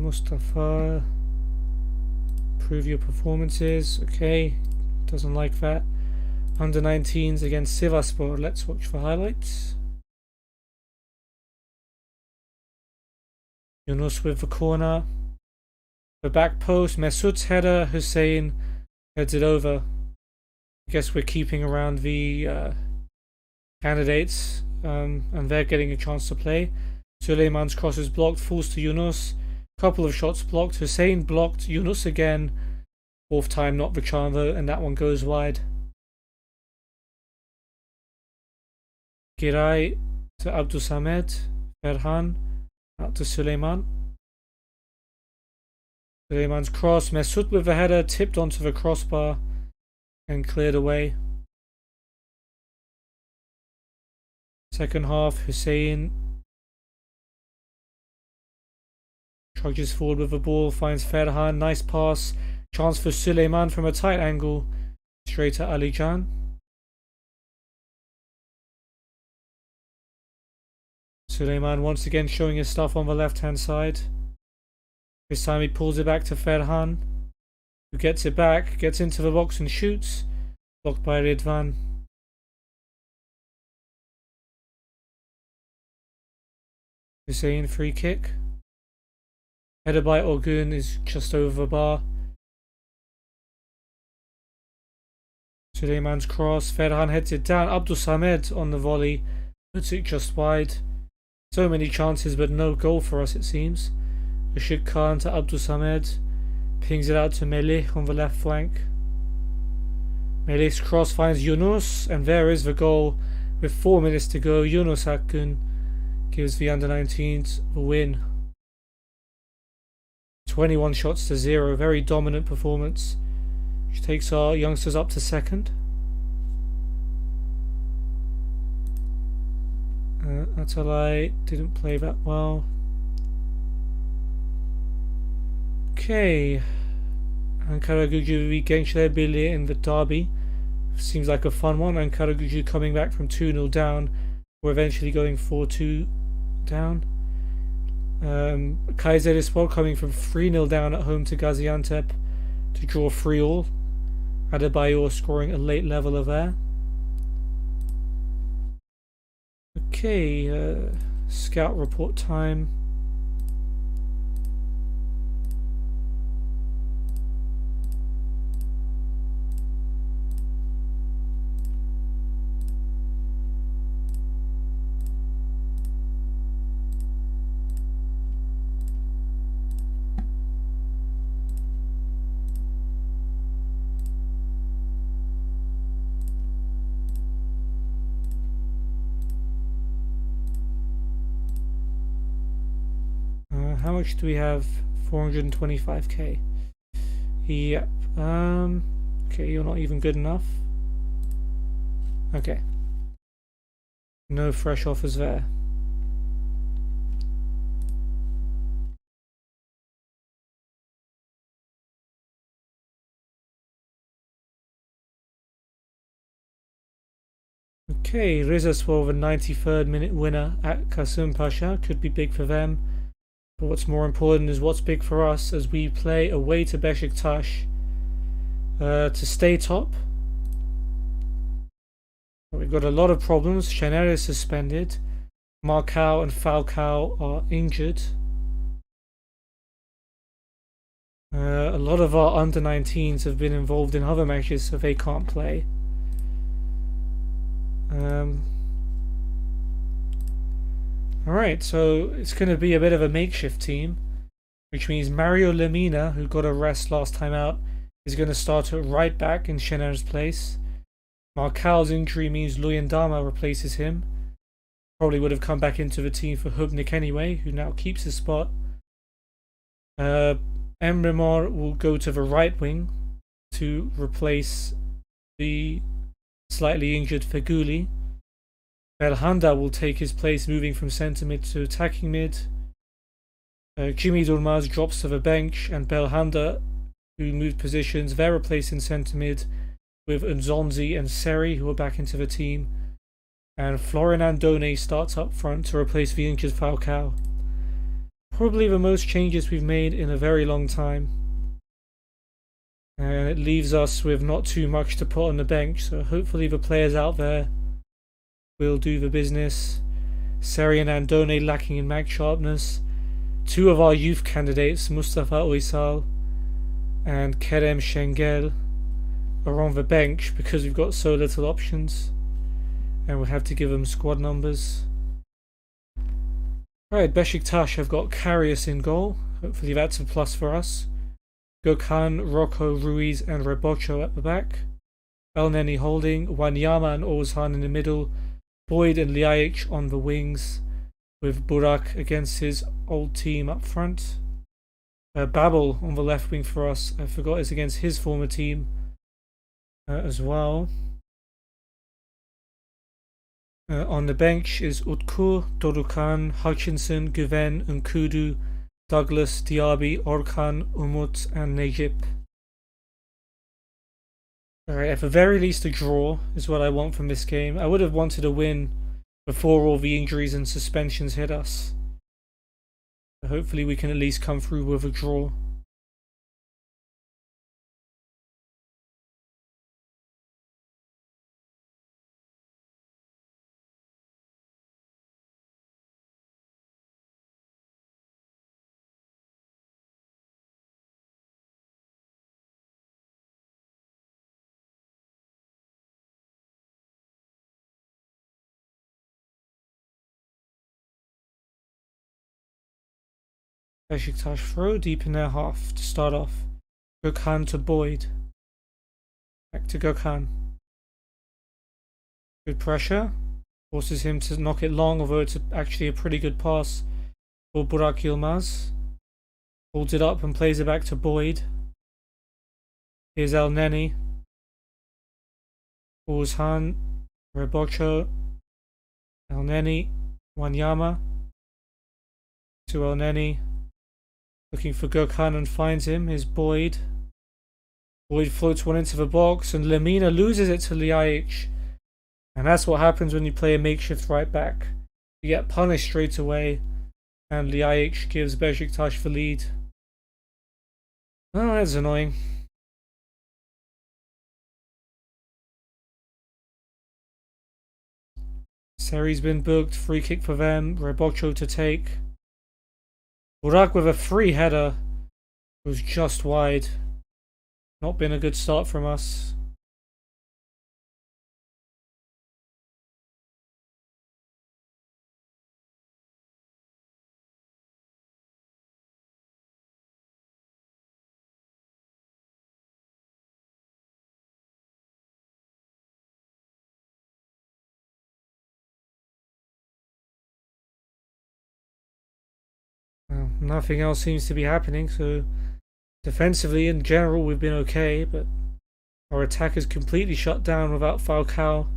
Mustafa, improve your performances. Okay, doesn't like that. Under 19s against Sivasspor. Let's watch the highlights. Yunus with the corner. The back post. Mesut's header. Hussein heads it over. I guess we're keeping around the candidates, and they're getting a chance to play. Suleiman's cross is blocked. Falls to Yunus. Couple of shots blocked. Hussein blocked. Yunus again. Fourth time not the charm though, and that one goes wide. Giray to Abdulsamed. Ferhan out to Suleiman. Suleiman's cross. Mesut with the header tipped onto the crossbar and cleared away. Second half, Hussein trudges forward with the ball, finds Ferhan, nice pass, chance for Suleiman from a tight angle, straight to Alican. Suleiman once again showing his stuff on the left hand side. This time he pulls it back to Ferhan, who gets it back, gets into the box and shoots, blocked by Ridvan. Hussein free kick. Header by Orgun is just over the bar. Suleiman's cross. Ferhan heads it down. Abdulsamed on the volley. Puts it just wide. So many chances but no goal for us it seems. Rashid Khan to Abdulsamed. Pings it out to Melih on the left flank. Melih's cross finds Yunus. And there is the goal. With 4 minutes to go, Yunus Akgün gives the under-19s the win. 21 shots to 0, very dominant performance, which takes our youngsters up to second. Atalay didn't play that well. Okay, Ankara-Gücü v Gençler Birliği in the derby. Seems like a fun one. Ankara-Gücü coming back from 2-0 down. We're eventually going 4-2 down. Kayserispor coming from 3-0 down at home to Gaziantep to draw 3-3. Adebayor scoring a late leveler there. Okay, scout report time. How much do we have? 425k. Yep. Okay, you're not even good enough. Okay. No fresh offers there. Okay, Rizespor, the 93rd minute winner at Kasım Pasha, could be big for them. But what's more important is what's big for us as we play away to Besiktas to stay top. We've got a lot of problems. Şener is suspended. Marcao and Falcao are injured. A lot of our under-19s have been involved in other matches, so they can't play. Alright, so it's going to be a bit of a makeshift team, which means Mario Lemina, who got a rest last time out, is going to start at right back in Şener's place. Marcao's injury means Luyendama replaces him. Probably would have come back into the team for Hubnik anyway, who now keeps his spot. Emre Mor will go to the right wing to replace the slightly injured Feguli. Belhanda will take his place, moving from centre mid to attacking mid. Jimmy Durmaz drops to the bench, and Belhanda, who moved positions, they're replaced in centre mid with Nzonzi and Seri, who are back into the team. And Florin Andone starts up front to replace the injured Falcao. Probably the most changes we've made in a very long time. And it leaves us with not too much to put on the bench, so hopefully the players out there will do the business. Seri and Andone lacking in mag sharpness. Two of our youth candidates, Mustafa Oysal and Kerem Şengel, are on the bench because we've got so little options and we'll have to give them squad numbers. Right, Besiktas have got Karius in goal. Hopefully that's a plus for us. Gökhan, Rocco, Ruiz and Rebocho at the back. Elneny holding, Wanyama and Oğuzhan in the middle, Boyd and Ljajic on the wings, with Burak against his old team up front. Babel on the left wing for us, I forgot, is against his former team as well. On the bench is Utku, Dorukhan, Hutchinson, Güven, Nkudu, Douglas, Diaby, Orkan, Umut and Necip. Alright, at the very least a draw is what I want from this game. I would have wanted a win before all the injuries and suspensions hit us. But hopefully we can at least come through with a draw. Besiktas throw deep in their half to start off. Gökhan to Boyd. Back to Gökhan. Good pressure. Forces him to knock it long, although it's actually a pretty good pass for Burak Yilmaz. Holds it up and plays it back to Boyd. Here's Elneny. Oğuzhan. Rebocho. Elneny. Wanyama. To Elneny. Looking for Gökhan and finds him. Here's Boyd. Boyd floats one into the box and Lemina loses it to Ljajic. And that's what happens when you play a makeshift right back. You get punished straight away and Ljajic gives Besiktas the lead. Oh, that's annoying. Seri's been booked. Free kick for them. Rebocho to take. Burak with a free header was just wide. Not been a good start from us. nothing else seems to be happening, so defensively in general we've been okay, but our attack is completely shut down without Falcao,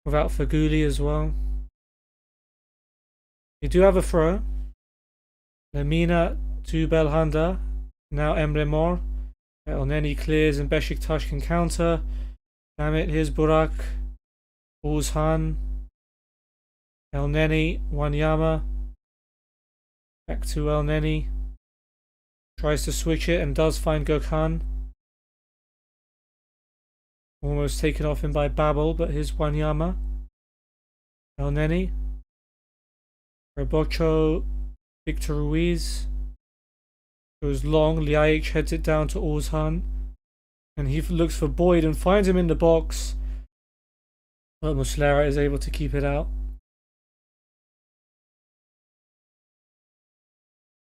without Faguli as well. We do have a throw. Lemina to Belhanda. Now Emre Mor. Elneny clears and Besiktas can counter. Damn it, here's Burak. Oğuzhan. Elneny, Wanyama. Back to Elneny. Tries to switch it and does find Gökhan. Almost taken off him by Babel, but here's Wanyama. Elneny. Robocho, Victor Ruiz. Goes long, Ljajic heads it down to Oğuzhan. And he looks for Boyd and finds him in the box. But Muslera is able to keep it out.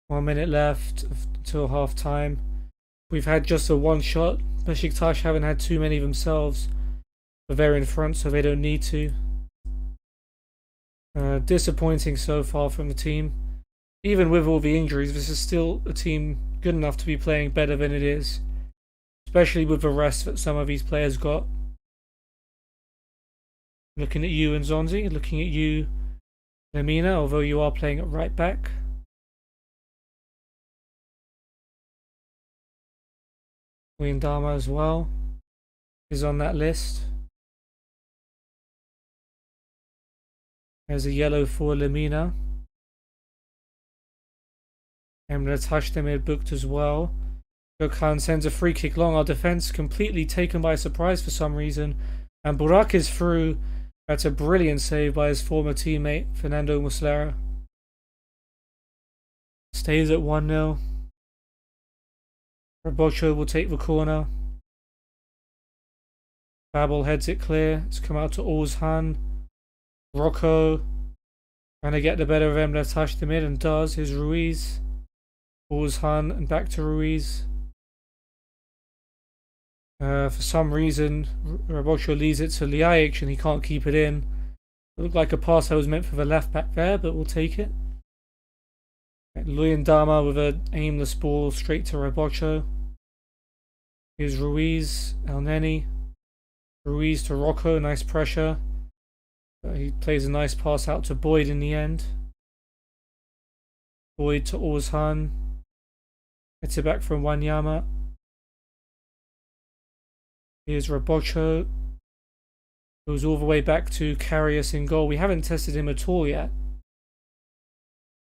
1 minute left until half time. We've had just a one shot. Besiktas haven't had too many themselves. But they're in front, so they don't need to. Disappointing so far from the team. Even with all the injuries, this is still a team good enough to be playing better than it is. Especially with the rest that some of these players got. Looking at you, Nzonzi. Looking at you, Lemina, although you are playing at right back. Wijndama as well is on that list. There's a yellow for Lemina. Emre Tashdemir booked as well. Gökhan sends a free kick long. Our defense completely taken by surprise for some reason. And Burak is through. That's a brilliant save by his former teammate, Fernando Muslera. Stays at 1-0. Robocho will take the corner. Babel heads it clear. It's come out to Oğuzhan. Rocco trying to get the better of Emre Tashdemir and does. Here's Ruiz. Oğuzhan and back to Ruiz. For some reason, Robocho leaves it to Ljajic and he can't keep it in. It looked like a pass that was meant for the left back there, but we'll take it. Wijndama with an aimless ball straight to Robocho. Here's Ruiz, Elneny. Ruiz to Rocco, nice pressure. He plays a nice pass out to Boyd in the end. Boyd to Oğuzhan. Gets it back from Wanyama. Here's Robocho. Goes all the way back to Karius in goal. We haven't tested him at all yet.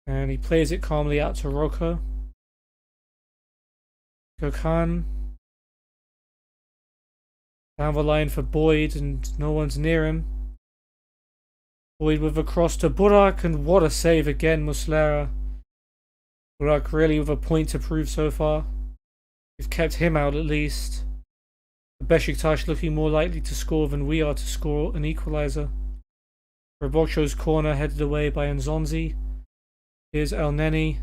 And he plays it calmly out to Rocco. Gökhan. Down the line for Boyd and no one's near him. Boyd with a cross to Burak and what a save again, Muslera. Burak really with a point to prove so far. We've kept him out at least. Besiktas looking more likely to score than we are to score an equaliser. Robocho's corner headed away by Nzonzi. Here's Elneny.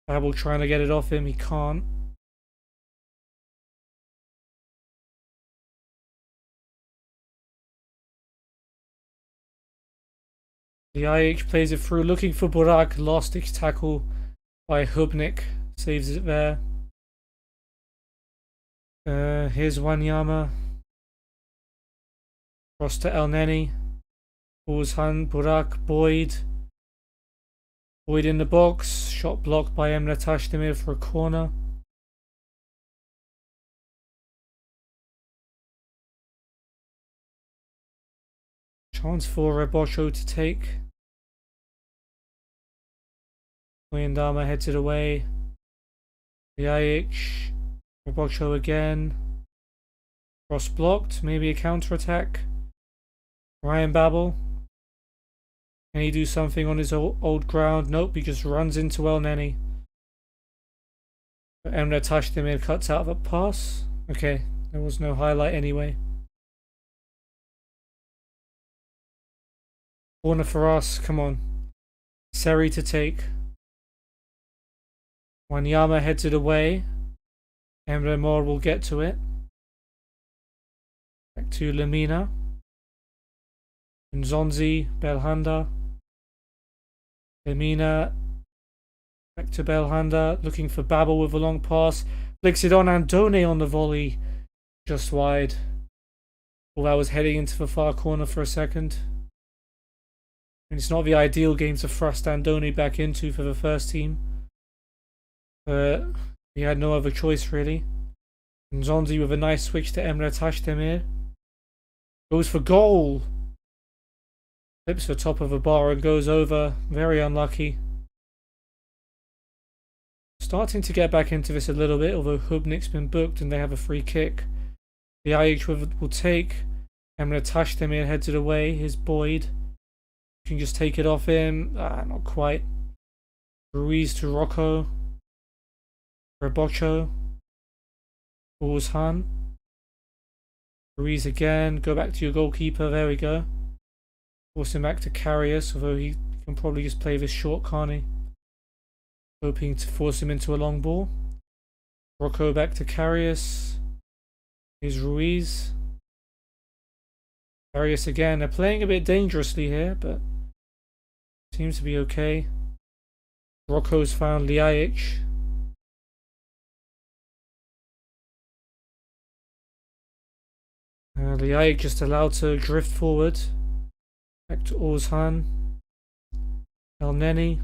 Babel trying to get it off him, he can't. Ljajic plays it through, looking for Burak. Last ditch tackle by Hubnik. Saves it there. Here's Wanyama. Cross to Elneny. Oğuzhan, Burak, Boyd. Boyd in the box. Shot blocked by Emre Tashdemir for a corner. Chance for Robocho to take. Wijndama heads it away. Ljajic. Robocho again. Cross blocked. Maybe a counter attack. Ryan Babel. Can he do something on his old ground? Nope, he just runs into Elneny. But Emre Tashdemir cuts out the pass. Okay, there was no highlight anyway. Corner for us, come on. Seri to take. Wanyama heads it away. Emre Mor will get to it. Back to Lemina. Nzonzi, Belhanda. Lemina back to Belhanda, looking for Babel with a long pass. Flicks it on Andone on the volley, just wide. Well, that was heading into the far corner for a second. And it's not the ideal game to thrust Andone back into for the first team. But he had no other choice really. And Zonzi with a nice switch to Emre Tashdemir. Goes for goal. Flips the top of the bar and goes over. Very unlucky. Starting to get back into this a little bit, although Hubnik's been booked and they have a free kick. The IH will take. Emre Tashdemir heads it away. Here's Boyd. Can just take it off him. Not quite. Ruiz to Rocco. Rebocho. Oğuzhan. Ruiz again. Go back to your goalkeeper. There we go. Force him back to Karius, although he can probably just play this short, can't he? Hoping to force him into a long ball. Rocco back to Karius. Here's Ruiz. Karius again. They're playing a bit dangerously here, but seems to be okay. Rocco's found Ljajic. Ljajic just allowed to drift forward. Back to Oğuzhan. El Neni.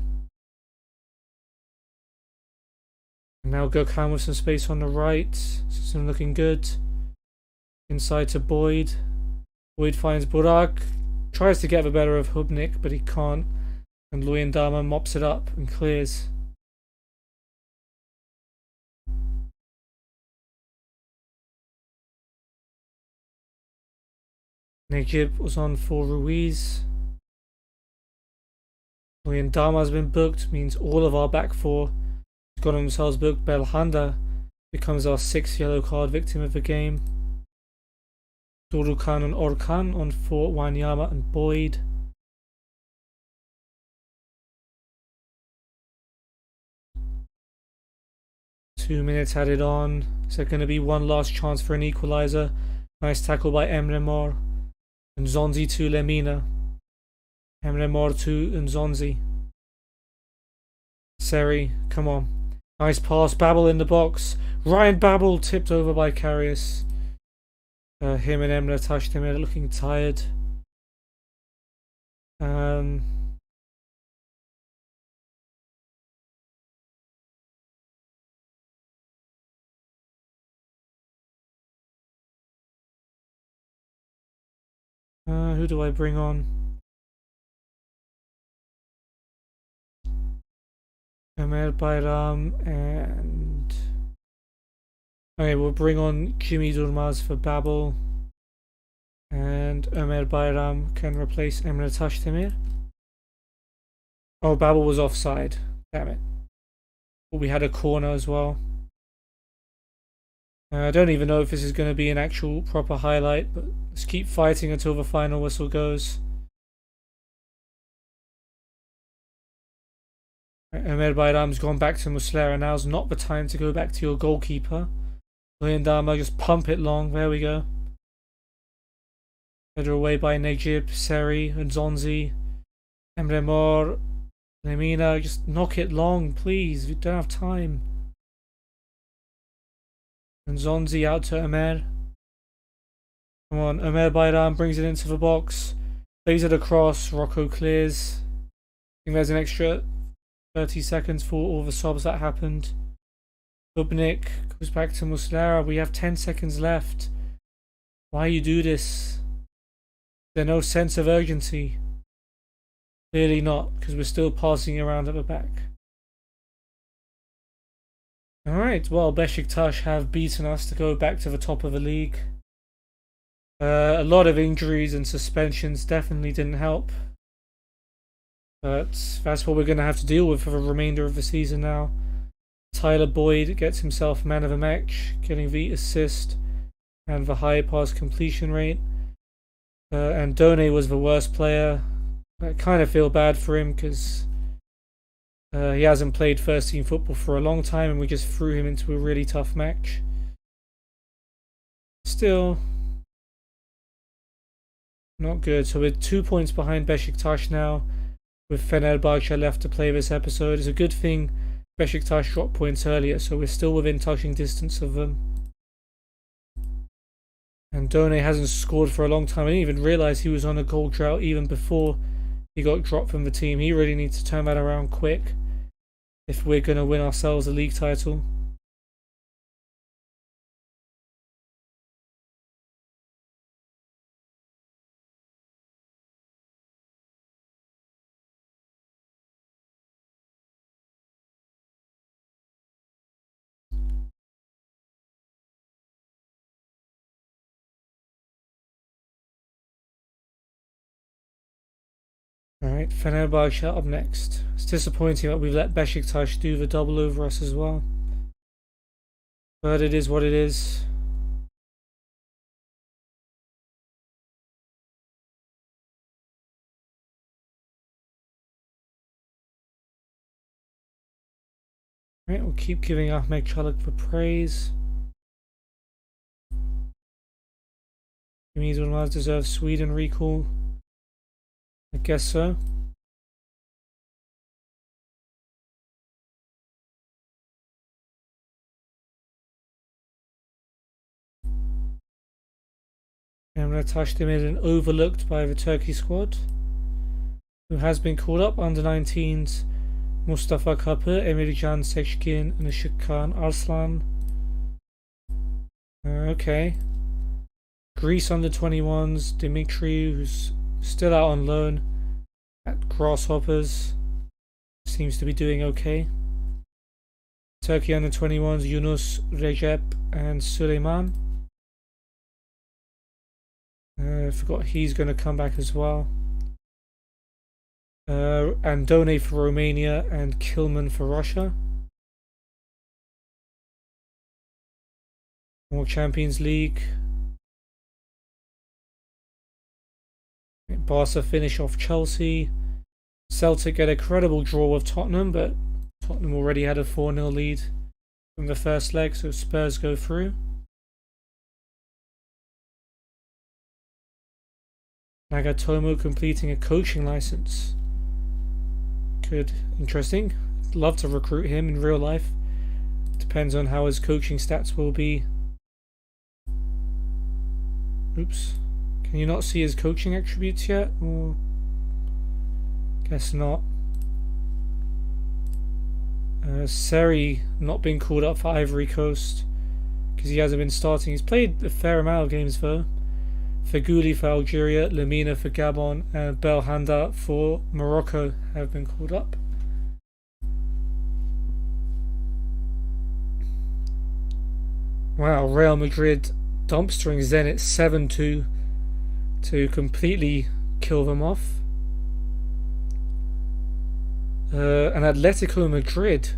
And now Gökhan with some space on the right. System looking good. Inside to Boyd. Boyd finds Burak. Tries to get the better of Hubnik, but he can't. And Luyendama mops it up and clears. Necip was on for Ruiz. Luyendama has been booked, means all of our back four have got themselves booked. Belhanda becomes our 6th yellow card victim of the game. Dorukan and Orkan on for Wanyama and Boyd. Two minutes added on. Is there going to be one last chance for an equaliser? Nice tackle by Emre Mor. And Zonzi to Lemina. Emre Mor to Nzonzi. Seri, come on. Nice pass. Babel in the box. Ryan Babel tipped over by Karius. Him and Emre Tashdemir looking tired. Who do I bring on? Ömer Bayram and... Okay, we'll bring on Jimmy Durmaz for Babel. And Ömer Bayram can replace Emre Tashdemir. Oh, Babel was offside. Damn it. But we had a corner as well. I don't even know if this is going to be an actual proper highlight, but let's keep fighting until the final whistle goes. Ömer Bayram's gone back to Muslera. Now's not the time to go back to your goalkeeper. Luyendama, just pump it long. There we go. Header away by Necip, Seri, and Zonzi. Emre Mor, Lemina, just knock it long, please. We don't have time. And Zonzi out to Ömer. Come on, Ömer Bayram brings it into the box. Plays it across, Rocco clears. I think there's an extra 30 seconds for all the sobs that happened. Hubnik goes back to Muslera. We have 10 seconds left. Why you do this? There's no sense of urgency. Clearly not, because we're still passing around at the back. Alright, well, Besiktas have beaten us to go back to the top of the league. A lot of injuries and suspensions definitely didn't help. But that's what we're going to have to deal with for the remainder of the season now. Tyler Boyd gets himself man of the match, getting the assist and the high pass completion rate. And Done was the worst player. I kind of feel bad for him because he hasn't played first team football for a long time and we just threw him into a really tough match. Still not good. So we're 2 points behind Besiktas now. with Fenerbahce left to play this episode. It's a good thing Besiktas dropped points earlier, so we're still within touching distance of them. And Done hasn't scored for a long time. I didn't even realise he was on a goal drought even before he got dropped from the team. He really needs to turn that around quick if we're going to win ourselves a league title. Alright, Fenerbahce up next. It's disappointing that we've let Besiktas do the double over us as well. But it is what it is. Alright, we'll keep giving Ahmed Çalık the praise. Ümit Yılmaz deserves Sweden recall. I guess so. Emre Taşdemir and overlooked by the Turkey squad, who has been called up under 19s. Mustafa Kapı, Emircan Seçkin, and Işıkkan Arslan. Okay. Greece under 21s, Dimitri, who's still out on loan at Grasshoppers, seems to be doing okay. Turkey under 21s, Yunus, Recep, and Suleiman. I forgot he's going to come back as well. And Done for Romania and Kilman for Russia. More Champions League. Barca finish off Chelsea. Celtic get a credible draw with Tottenham, but Tottenham already had a 4-0 lead from the first leg, so Spurs go through. Nagatomo completing a coaching license. Good, interesting. Love to recruit him in real life. Depends on how his coaching stats will be. Oops. Can you not see his coaching attributes yet? Or guess not. Seri not being called up for Ivory Coast because he hasn't been starting. He's played a fair amount of games though. Feghouli for Algeria, Lamina for Gabon, and Belhanda for Morocco have been called up. Wow, Real Madrid dumpstering Zenit 7-2 to completely kill them off. And Atletico Madrid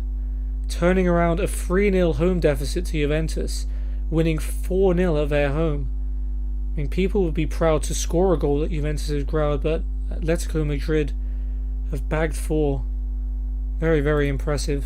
turning around a 3-0 home deficit to Juventus, winning 4-0 at their home. I mean, people would be proud to score a goal at Juventus' ground, but Atletico Madrid have bagged 4. Very, very impressive.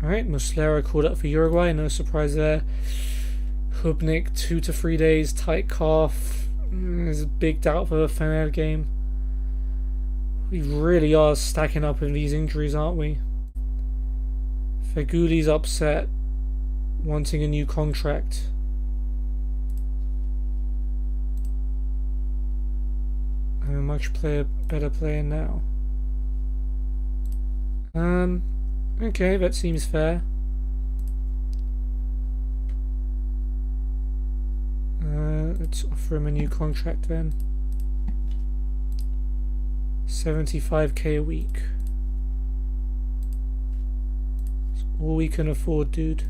Alright, Muslera called up for Uruguay, no surprise there. Hubnik, 2 to 3 days, tight calf. There's a big doubt for the Fener game. We really are stacking up in these injuries, aren't we? Feghouli's upset, wanting a new contract. I'm a much better player now. Okay, that seems fair. Let's offer him a new contract then. 75k a week. It's all we can afford, dude.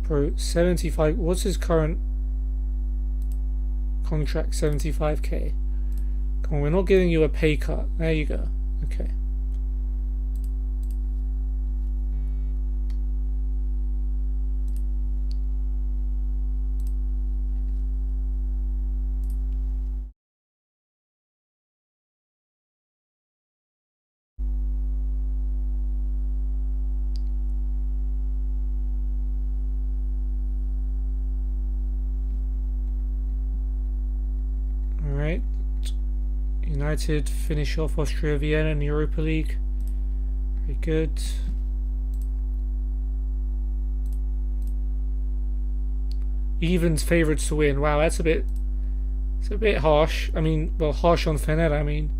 Bro, 75. What's his current contract? 75k. Come on, we're not giving you a pay cut. There you go. Okay. United finish off Austria Vienna in the Europa League. Very good. Even's favourites to win. Wow, it's a bit harsh. I mean, well, harsh on Fener. I mean,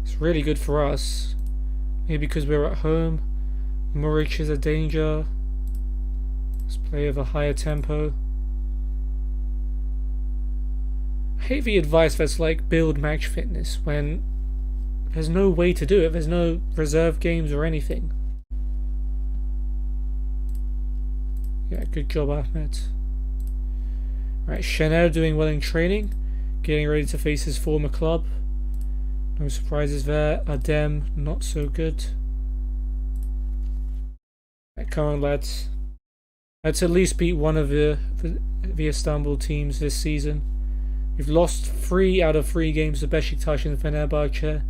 it's really good for us. Maybe because we're at home. Muric is a danger. Let's play with a higher tempo. I hate the advice that's like build match fitness when there's no way to do it. There's no reserve games or anything. Yeah, good job, Ahmed. Right, Shener doing well in training, getting ready to face his former club. No surprises there. Adem, not so good. Right, come on, lads. Let's at least beat one of the Istanbul teams this season. We've lost 3 out of 3 games to Besiktas and Fenerbahce,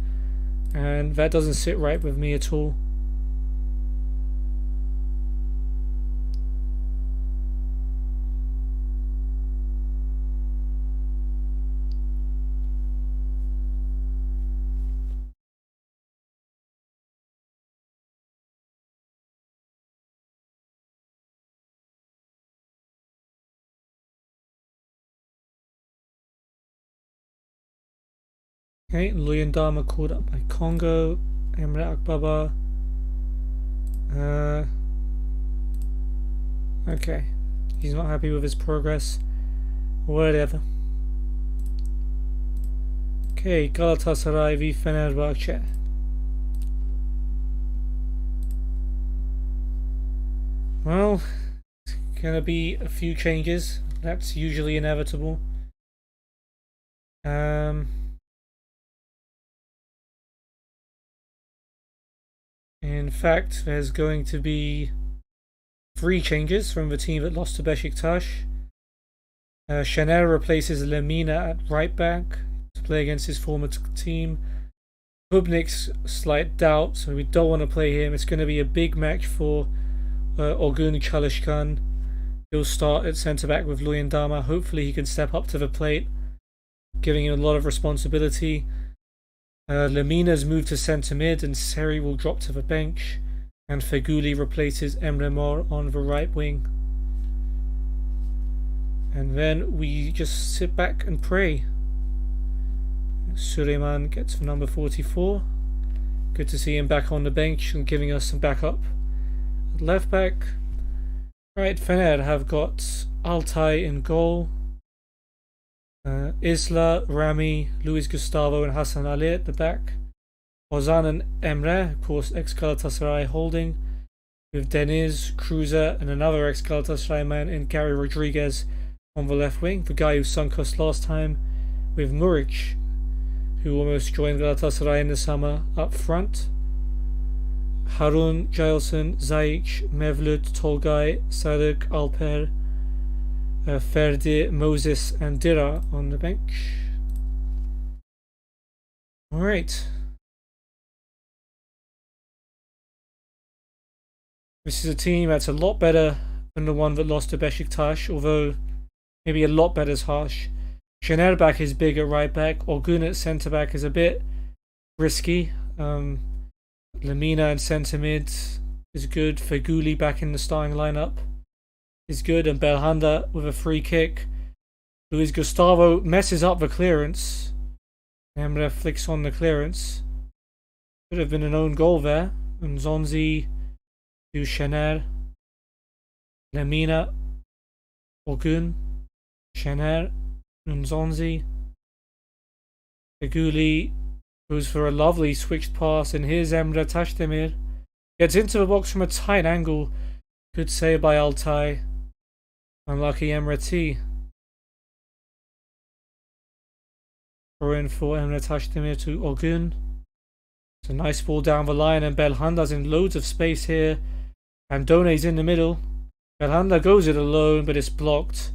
and that doesn't sit right with me at all. Okay, Luyendama called up by Congo. Emre Akbaba. Okay. He's not happy with his progress. Whatever. Okay, Galatasaray v Fenerbahce. Well, it's gonna be a few changes. That's usually inevitable. In fact, there's going to be 3 changes from the team that lost to Besiktas. Shener replaces Lemina at right back to play against his former team. Bubnik's slight doubt, so we don't want to play him. It's going to be a big match for Orgun Çalışkan. He'll start at centre-back with Luyendama. Hopefully he can step up to the plate, giving him a lot of responsibility. Lemina's moved to centre mid and Seri will drop to the bench, and Feguli replaces Emre Mor on the right wing. And then we just sit back and pray. Suleiman gets for number 44. Good to see him back on the bench and giving us some backup. At left back, right, Fener have got Altay in goal. Isla, Rami, Luis Gustavo and Hassan Ali at the back. Ozan and Emre, of course, ex-Galatasaray holding, with Deniz, Cruiser and another ex-Galatasaray man in Gary Rodriguez on the left wing, the guy who sunk us last time, with Muric, who almost joined Galatasaray in the summer, up front. Harun, Giles,n Zaic, Mevlut, Tolgay, Sadık, Alper, Ferdi, Moses and Dira on the bench. Alright. This is a team that's a lot better than the one that lost to Besiktas, although maybe a lot better is harsh. Shener back is big at right back. Orgun at centre back is a bit risky. Lemina in centre mid is good. Feguli back in the starting lineup is good, and Belhanda with a free kick. Luis Gustavo messes up the clearance. Emre flicks on the clearance. Could have been an own goal there. And Zonzi to Shener. Lemina. Orgun. Shener. And Zonzi. Feguli goes for a lovely switched pass, and here's Emre Tashdemir. Gets into the box from a tight angle. Good save by Altay. Unlucky Emre T. Throw in for Emre Tashdemir to Orgun. It's a nice ball down the line, and Belhanda's in loads of space here. And Done's in the middle. Belhanda goes it alone, but it's blocked.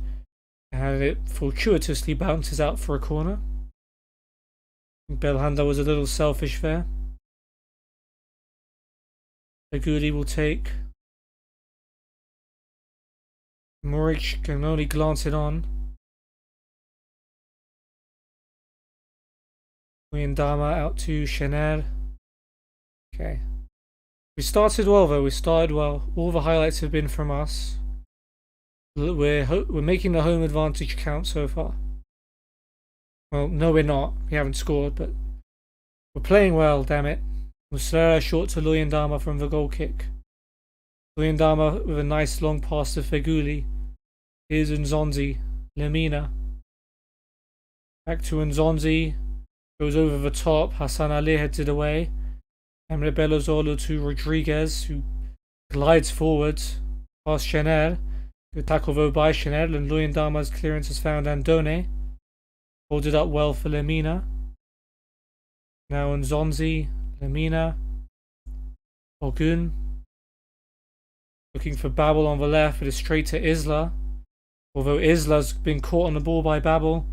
And it fortuitously bounces out for a corner. Belhanda was a little selfish there. Agudi will take. Muric can only glance it on. Luyendama out to Shener. Okay. We started well though, we started well. All the highlights have been from us. We're making the home advantage count so far. Well, no we're not. We haven't scored, but we're playing well, damn it. Muslera short to Luyendama from the goal kick. Luyendama with a nice long pass to Feghouli. Here's Nzonzi. Lemina. Back to Nzonzi. Goes over the top. Hassan Ali heads it away. Emre Belözoğlu to Rodriguez, who glides forward past Shener. Good tackle though by Shener, and Luyendama's clearance has found Andone. Holds it up well for Lemina. Now Nzonzi, Lemina, Ogun. Looking for Babel on the left, but it's straight to Isla. Although Isla's been caught on the ball by Babel.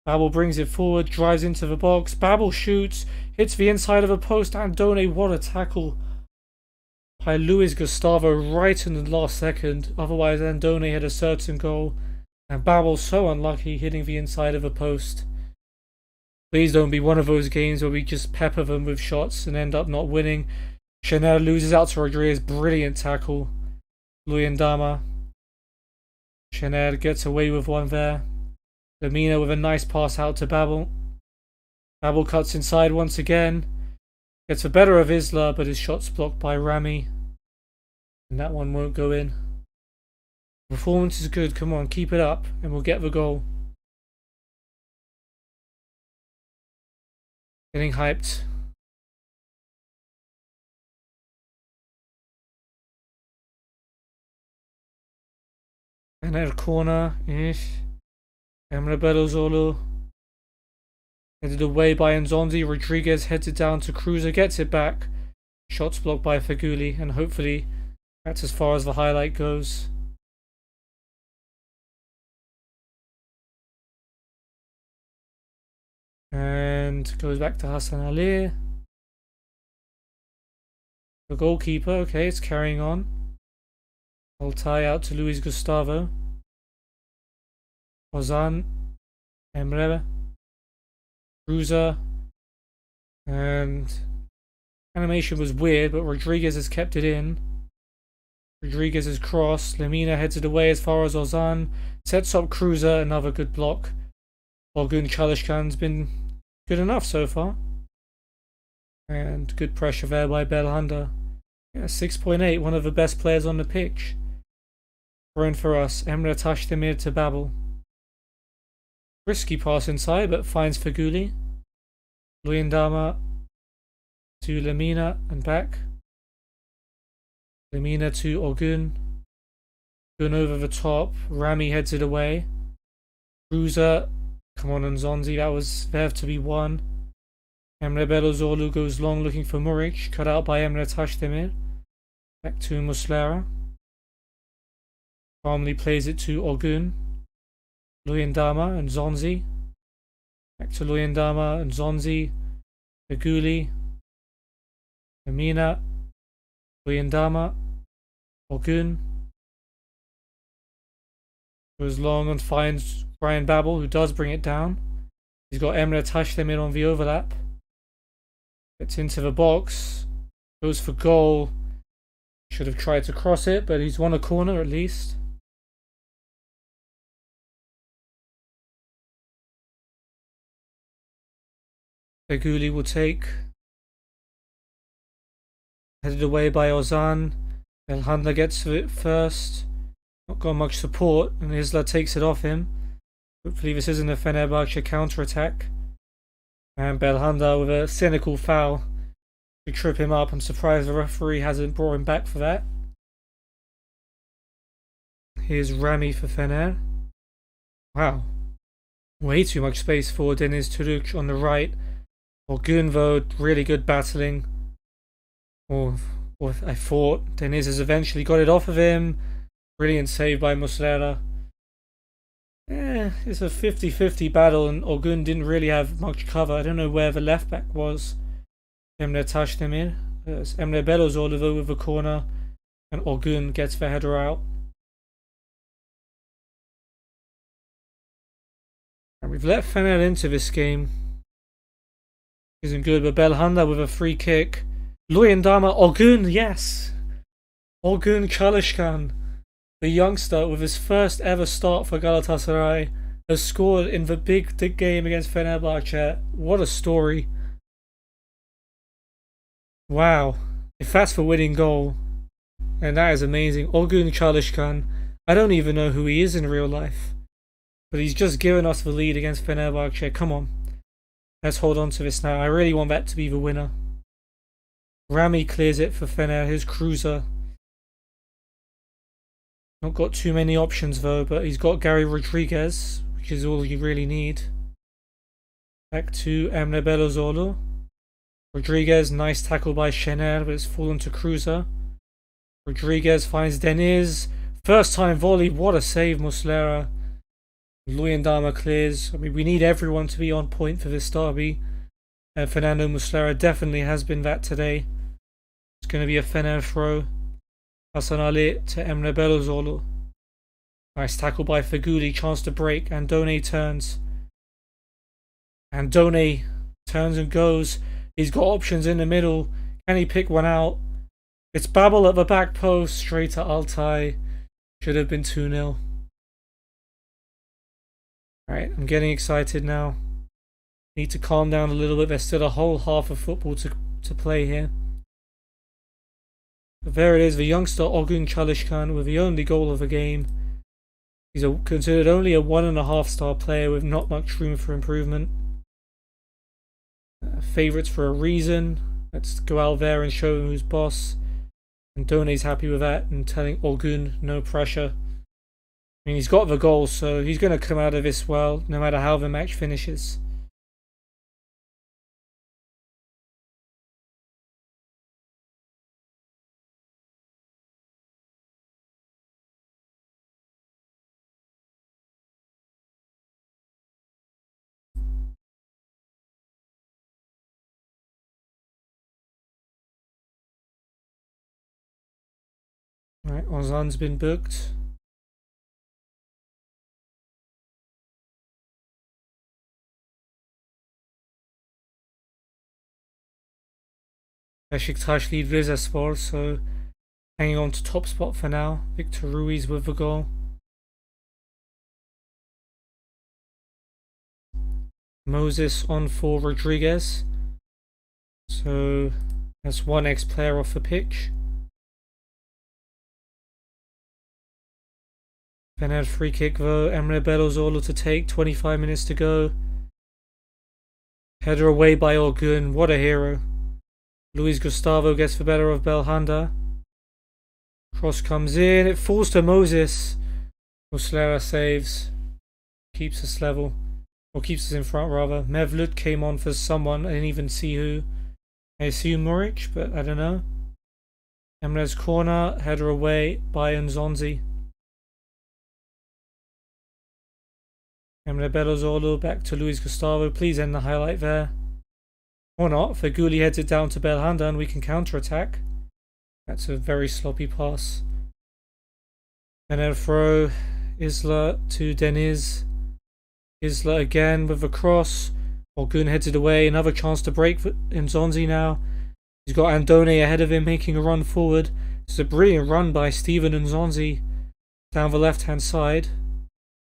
Babel brings it forward, drives into the box. Babel shoots, hits the inside of a post. Andone, what a tackle by Luis Gustavo right in the last second. Otherwise, Andone had a certain goal. And Babel so unlucky hitting the inside of a post. Please don't be one of those games where we just pepper them with shots and end up not winning. Chanel loses out to Rodriguez. Brilliant tackle. Luyendama. Chanel gets away with one there. Lemina with a nice pass out to Babel. Babel cuts inside once again. Gets the better of Isla, but his shot's blocked by Rami. And that one won't go in. Performance is good. Come on, keep it up and we'll get the goal. Getting hyped. And at a corner-ish. Emre Belözoğlu headed away by Nzonzi. Rodriguez heads it down to Cruiser, gets it back. Shots blocked by Feghouli, and hopefully that's as far as the highlight goes. And goes back to Hassan Ali. The goalkeeper, okay, it's carrying on. Altay out to Luis Gustavo. Ozan, Emre, Cruiser, and animation was weird, but Rodriguez has kept it in. Rodriguez is cross. Lemina heads it away as far as Ozan. Sets up Cruiser, another good block. Olgun Çalışkan's been good enough so far. And good pressure there by Belhanda. Yeah, 6.8, one of the best players on the pitch. Thrown for us. Emre Tashdemir to Babel. Risky pass inside, but finds Feghouli. Luyendama to Lemina and back. Lemina to Ogun. Gun over the top. Rami heads it away. Cruiser. Come on, Nzonzi. That was there to be one. Emre Belözoğlu goes long looking for Muric. Cut out by Emre Tashdemir. Back to Muslera. Calmly plays it to Ogun. Luyendama and Nzonzi. Back to Luyendama and Nzonzi. Feghouli. Lemina. Luyendama. Ogun. Goes long and finds Brian Babel, who does bring it down. He's got Emre Tashdemir on the overlap. Gets into the box. Goes for goal. Should have tried to cross it, but he's won a corner at least. Feghouli will take. Headed away by Ozan. Belhanda gets to it first. Not got much support, and Isla takes it off him. Hopefully this isn't a Fenerbahce counter-attack. And Belhanda with a cynical foul to trip him up. I'm surprised the referee hasn't brought him back for that. Here's Rami for Fener. Wow. Way too much space for Deniz Türüç on the right. Ogun though, really good battling. Or I thought Deniz has eventually got it off of him. Brilliant save by Muslera. It's a 50-50 battle, and Ogun didn't really have much cover. I don't know where the left back was. Emre Tashdemir. It's Emre Belözoğlu though with the corner, and Ogun gets the header out. And we've let Fener into this game. Isn't good, but Belhanda with a free kick. Luyendama, Orgun, yes! Orgun Çalışkan, the youngster with his first ever start for Galatasaray, has scored in the big game against Fenerbahce. What a story. Wow. If that's the winning goal, then that is amazing. Orgun Çalışkan, I don't even know who he is in real life. But he's just given us the lead against Fenerbahce. Come on. Let's hold on to this now. I really want that to be the winner. Rami clears it for Fener. Here's Cruiser. Not got too many options though, but he's got Gary Rodriguez, which is all you really need. Back to Emre Belözoğlu. Rodriguez, nice tackle by Şener, but it's fallen to Cruiser. Rodriguez finds Deniz. First time volley, what a save, Muslera. Luyendama clears. I mean, we need everyone to be on point for this derby. Fernando Muslera definitely has been that today. It's going to be a Fener throw. Hasan Ali to Emre Belözoğlu. Nice tackle by Feguli, chance to break. Andone turns. Andone turns and goes. He's got options in the middle. Can he pick one out? It's Babel at the back post, straight to Altay. Should have been 2-0. Alright, I'm getting excited now. Need to calm down a little bit. There's still a whole half of football to play here. But there it is, the youngster Orgun Çalışkan with the only goal of the game. He's considered only a 1.5 star player with not much room for improvement. Favourites for a reason. Let's go out there and show him who's boss. And Done's happy with that and telling Orgun no pressure. I mean, he's got the goal, so he's going to come out of this well, no matter how the match finishes. Right, Ozan's been booked. Besiktas lead Rizespor, so hanging on to top spot for now. Victor Ruiz with the goal. Moses on for Rodriguez. So that's one ex-player off the pitch. Fener free kick though. Emre Belözoğlu to take. 25 minutes to go. Header away by Orgun. What a hero. Luis Gustavo gets the better of Belhanda. Cross comes in. It falls to Moses. Muslera saves. Keeps us level. Or keeps us in front rather. Mevlut came on for someone. I didn't even see who. I assume Muric, but I don't know. Emre's corner. Header away by Nzonzi. Emre Belözoğlu back to Luis Gustavo. Please end the highlight there. Or not. Feguli heads it down to Belhanda and we can counter-attack. That's a very sloppy pass. Fener throw. Isla to Deniz. Isla again with a cross. Orgun heads it away. Another chance to break for Nzonzi now. He's got Andone ahead of him making a run forward. It's a brilliant run by Steven Nzonzi down the left-hand side.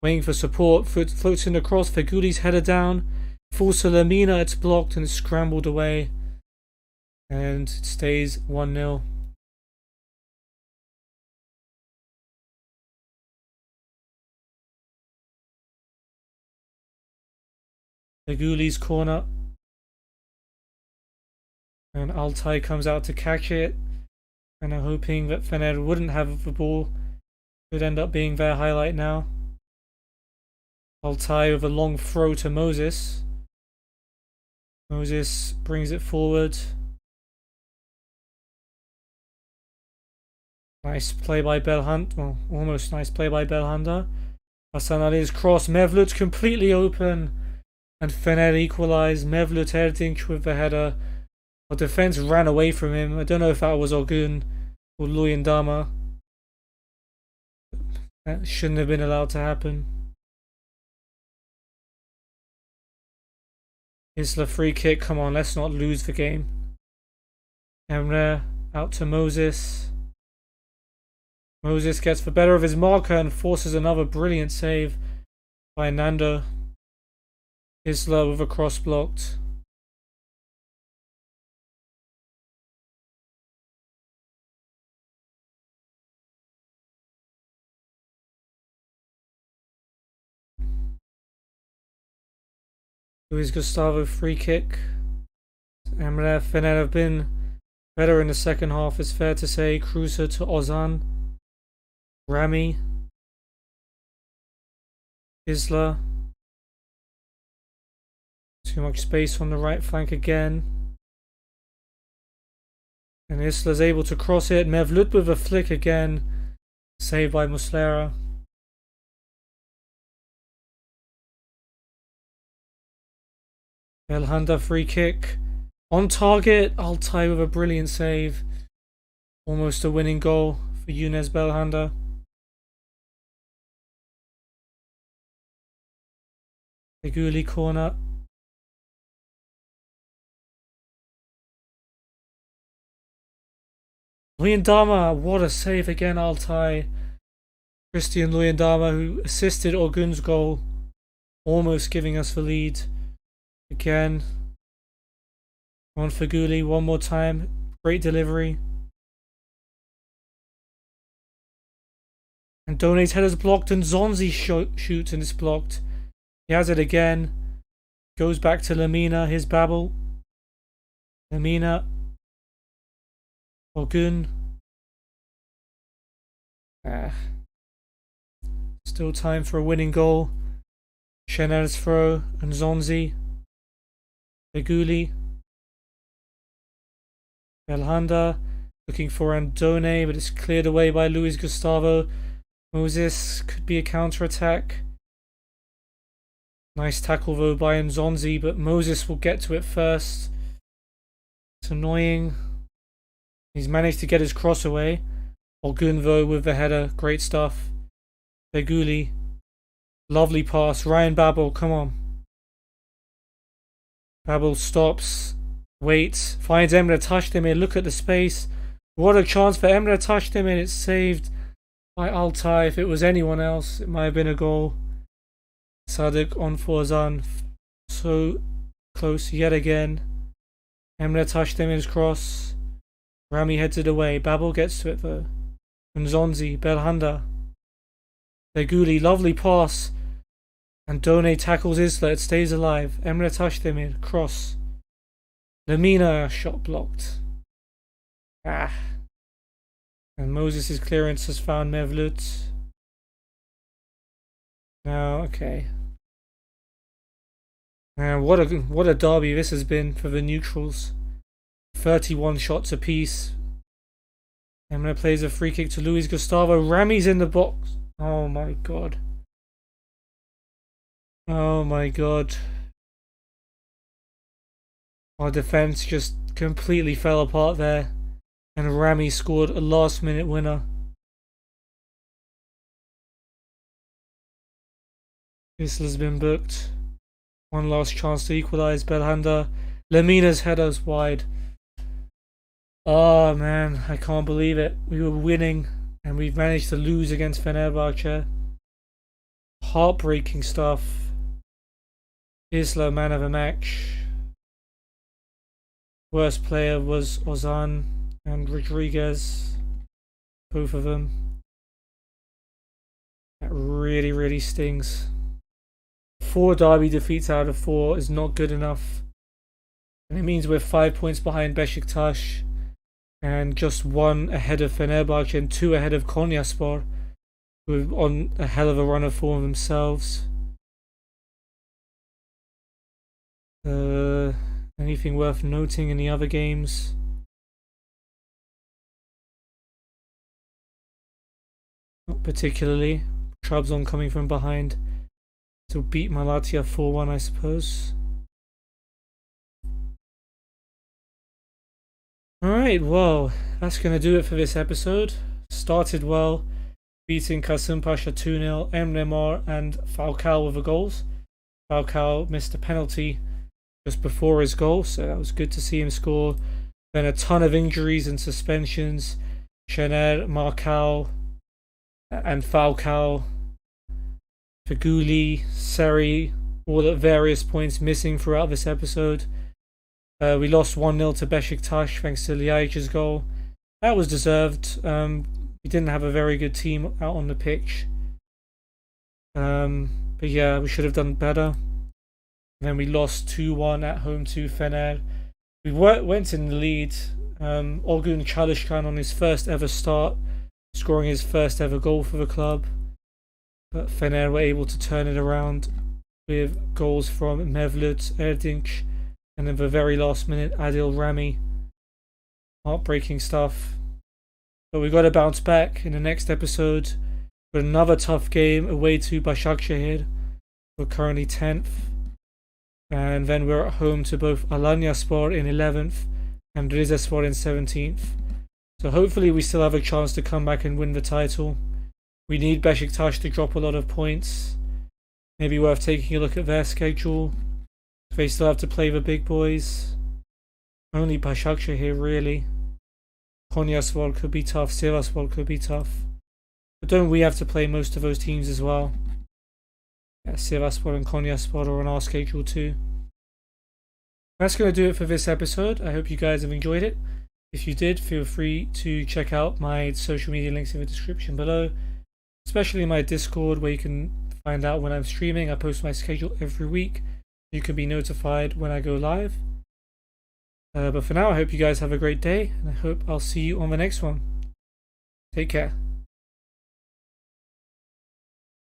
Waiting for support. Floats in the cross. Feguli's header down. Falls to Lamina. It's blocked and it's scrambled away. And it stays 1-0. Feguli's corner. And Altay comes out to catch it. And I'm hoping that Fener wouldn't have the ball. Could end up being their highlight now. Altay with a long throw to Moses. Moses brings it forward. Nice play by Belhanda. Well, almost nice play by Belhanda. Hasan Ali's cross. Mevlut completely open. And Fener equalise. Mevlut Erdinç with the header. Our defence ran away from him. I don't know if that was Orgun or Luyendama. That shouldn't have been allowed to happen. Isla free kick. Come on, let's not lose the game. Emre out to Moses. Moses gets the better of his marker and forces another brilliant save by Nando. Isla with a cross blocked. Luis Gustavo free kick. Emre Fener have been better in the second half, it's fair to say. Cruiser to Ozan. Rami. Isla. Too much space on the right flank again. And Isla's able to cross it. Mevlut with a flick again. Saved by Muslera. Belhanda free kick. On target. Altay with a brilliant save. Almost a winning goal for Younes Belhanda. Feghouli corner. Luyendama, what a save again, Altay. Christian Luyendama, who assisted Orgun's goal, almost giving us the lead. Again. On Feghouli, one more time. Great delivery. And Done's header's blocked, and Zonzi shoots and it's blocked. He has it again. Goes back to Lamina, his Babel. Lamina. Orgun. Still time for a winning goal. Chener's throw and Zonzi. Feghouli. Belhanda looking for Andone, but it's cleared away by Luis Gustavo. Moses could be a counter-attack. Nice tackle though by Nzonzi, but Moses will get to it first. It's annoying. He's managed to get his cross away. Orgun though with the header, great stuff. Feghouli, lovely pass. Ryan Babel, come on. Babel stops, waits, finds Emre Tashdemir. Look at the space. What a chance for Emre Tashdemir. It's saved by Altay. If it was anyone else, it might have been a goal. Sadik on for Ozan. So close yet again. Emre Tashdemir's cross. Rami heads it away. Babel gets to it though. Nzonzi, Belhanda. Feghouli, lovely pass. And Done tackles Isla. It stays alive. Emre Tashdemir, cross. Lamina, shot blocked. And Moses' clearance has found Mevlut. Now, okay. And what a derby this has been for the neutrals. 31 shots apiece. Emre plays a free kick to Luis Gustavo. Rami's in the box. Oh my god. Oh my god. Our defense just completely fell apart there. And Rami scored a last minute winner. Isla's been booked. One last chance to equalise. Belhanda. Lamina's header's wide. Oh man, I can't believe it. We were winning and we've managed to lose against Fenerbahce. Heartbreaking stuff. Isla, man of the match. Worst player was Ozan and Rodriguez. Both of them. That really stings. 4 derby defeats out of 4 is not good enough. And it means we're 5 points behind Besiktas. And just 1 ahead of Fenerbahce and 2 ahead of Konyaspor, who are on a hell of a run of form themselves. Anything worth noting in the other games? Not particularly. Trabzon coming from behind to beat Malatya 4-1, I suppose. Alright, well, that's going to do it for this episode. Started well, beating Kasımpaşa 2-0, Emre Mor and Falcao with the goals. Falcao missed a penalty just before his goal, so that was good to see him score. Then a ton of injuries and suspensions. Chener, Marcal, and Falcao, Feguli, Seri, all at various points missing throughout this episode. We lost 1-0 to Besiktas thanks to Ljajić's goal. That was deserved. We didn't have a very good team out on the pitch. But yeah, we should have done better. And then we lost 2-1 at home to Fener. We went in the lead. Olgun Çalışkan on his first ever start, scoring his first ever goal for the club. But Fener were able to turn it around with goals from Mevlut, Erdinç, and in the very last minute, Adil Rami. Heartbreaking stuff. But we got to bounce back in the next episode with another tough game away to Başakşehir. We're currently 10th. And then we're at home to both Alanyaspor in 11th and Rizespor in 17th. So hopefully we still have a chance to come back and win the title. We need Besiktas to drop a lot of points. Maybe worth taking a look at their schedule. They still have to play the big boys. Only Başakşehir really. Konyaspor could be tough. Sivasspor could be tough. But don't we have to play most of those teams as well? Yeah, Sivasspor and Konyaspor are on our schedule too. That's going to do it for this episode. I hope you guys have enjoyed it. If you did, feel free to check out my social media links in the description below, especially my Discord where you can find out when I'm streaming. I post my schedule every week. You can be notified when I go live. But for now, I hope you guys have a great day, and I hope I'll see you on the next one. Take care.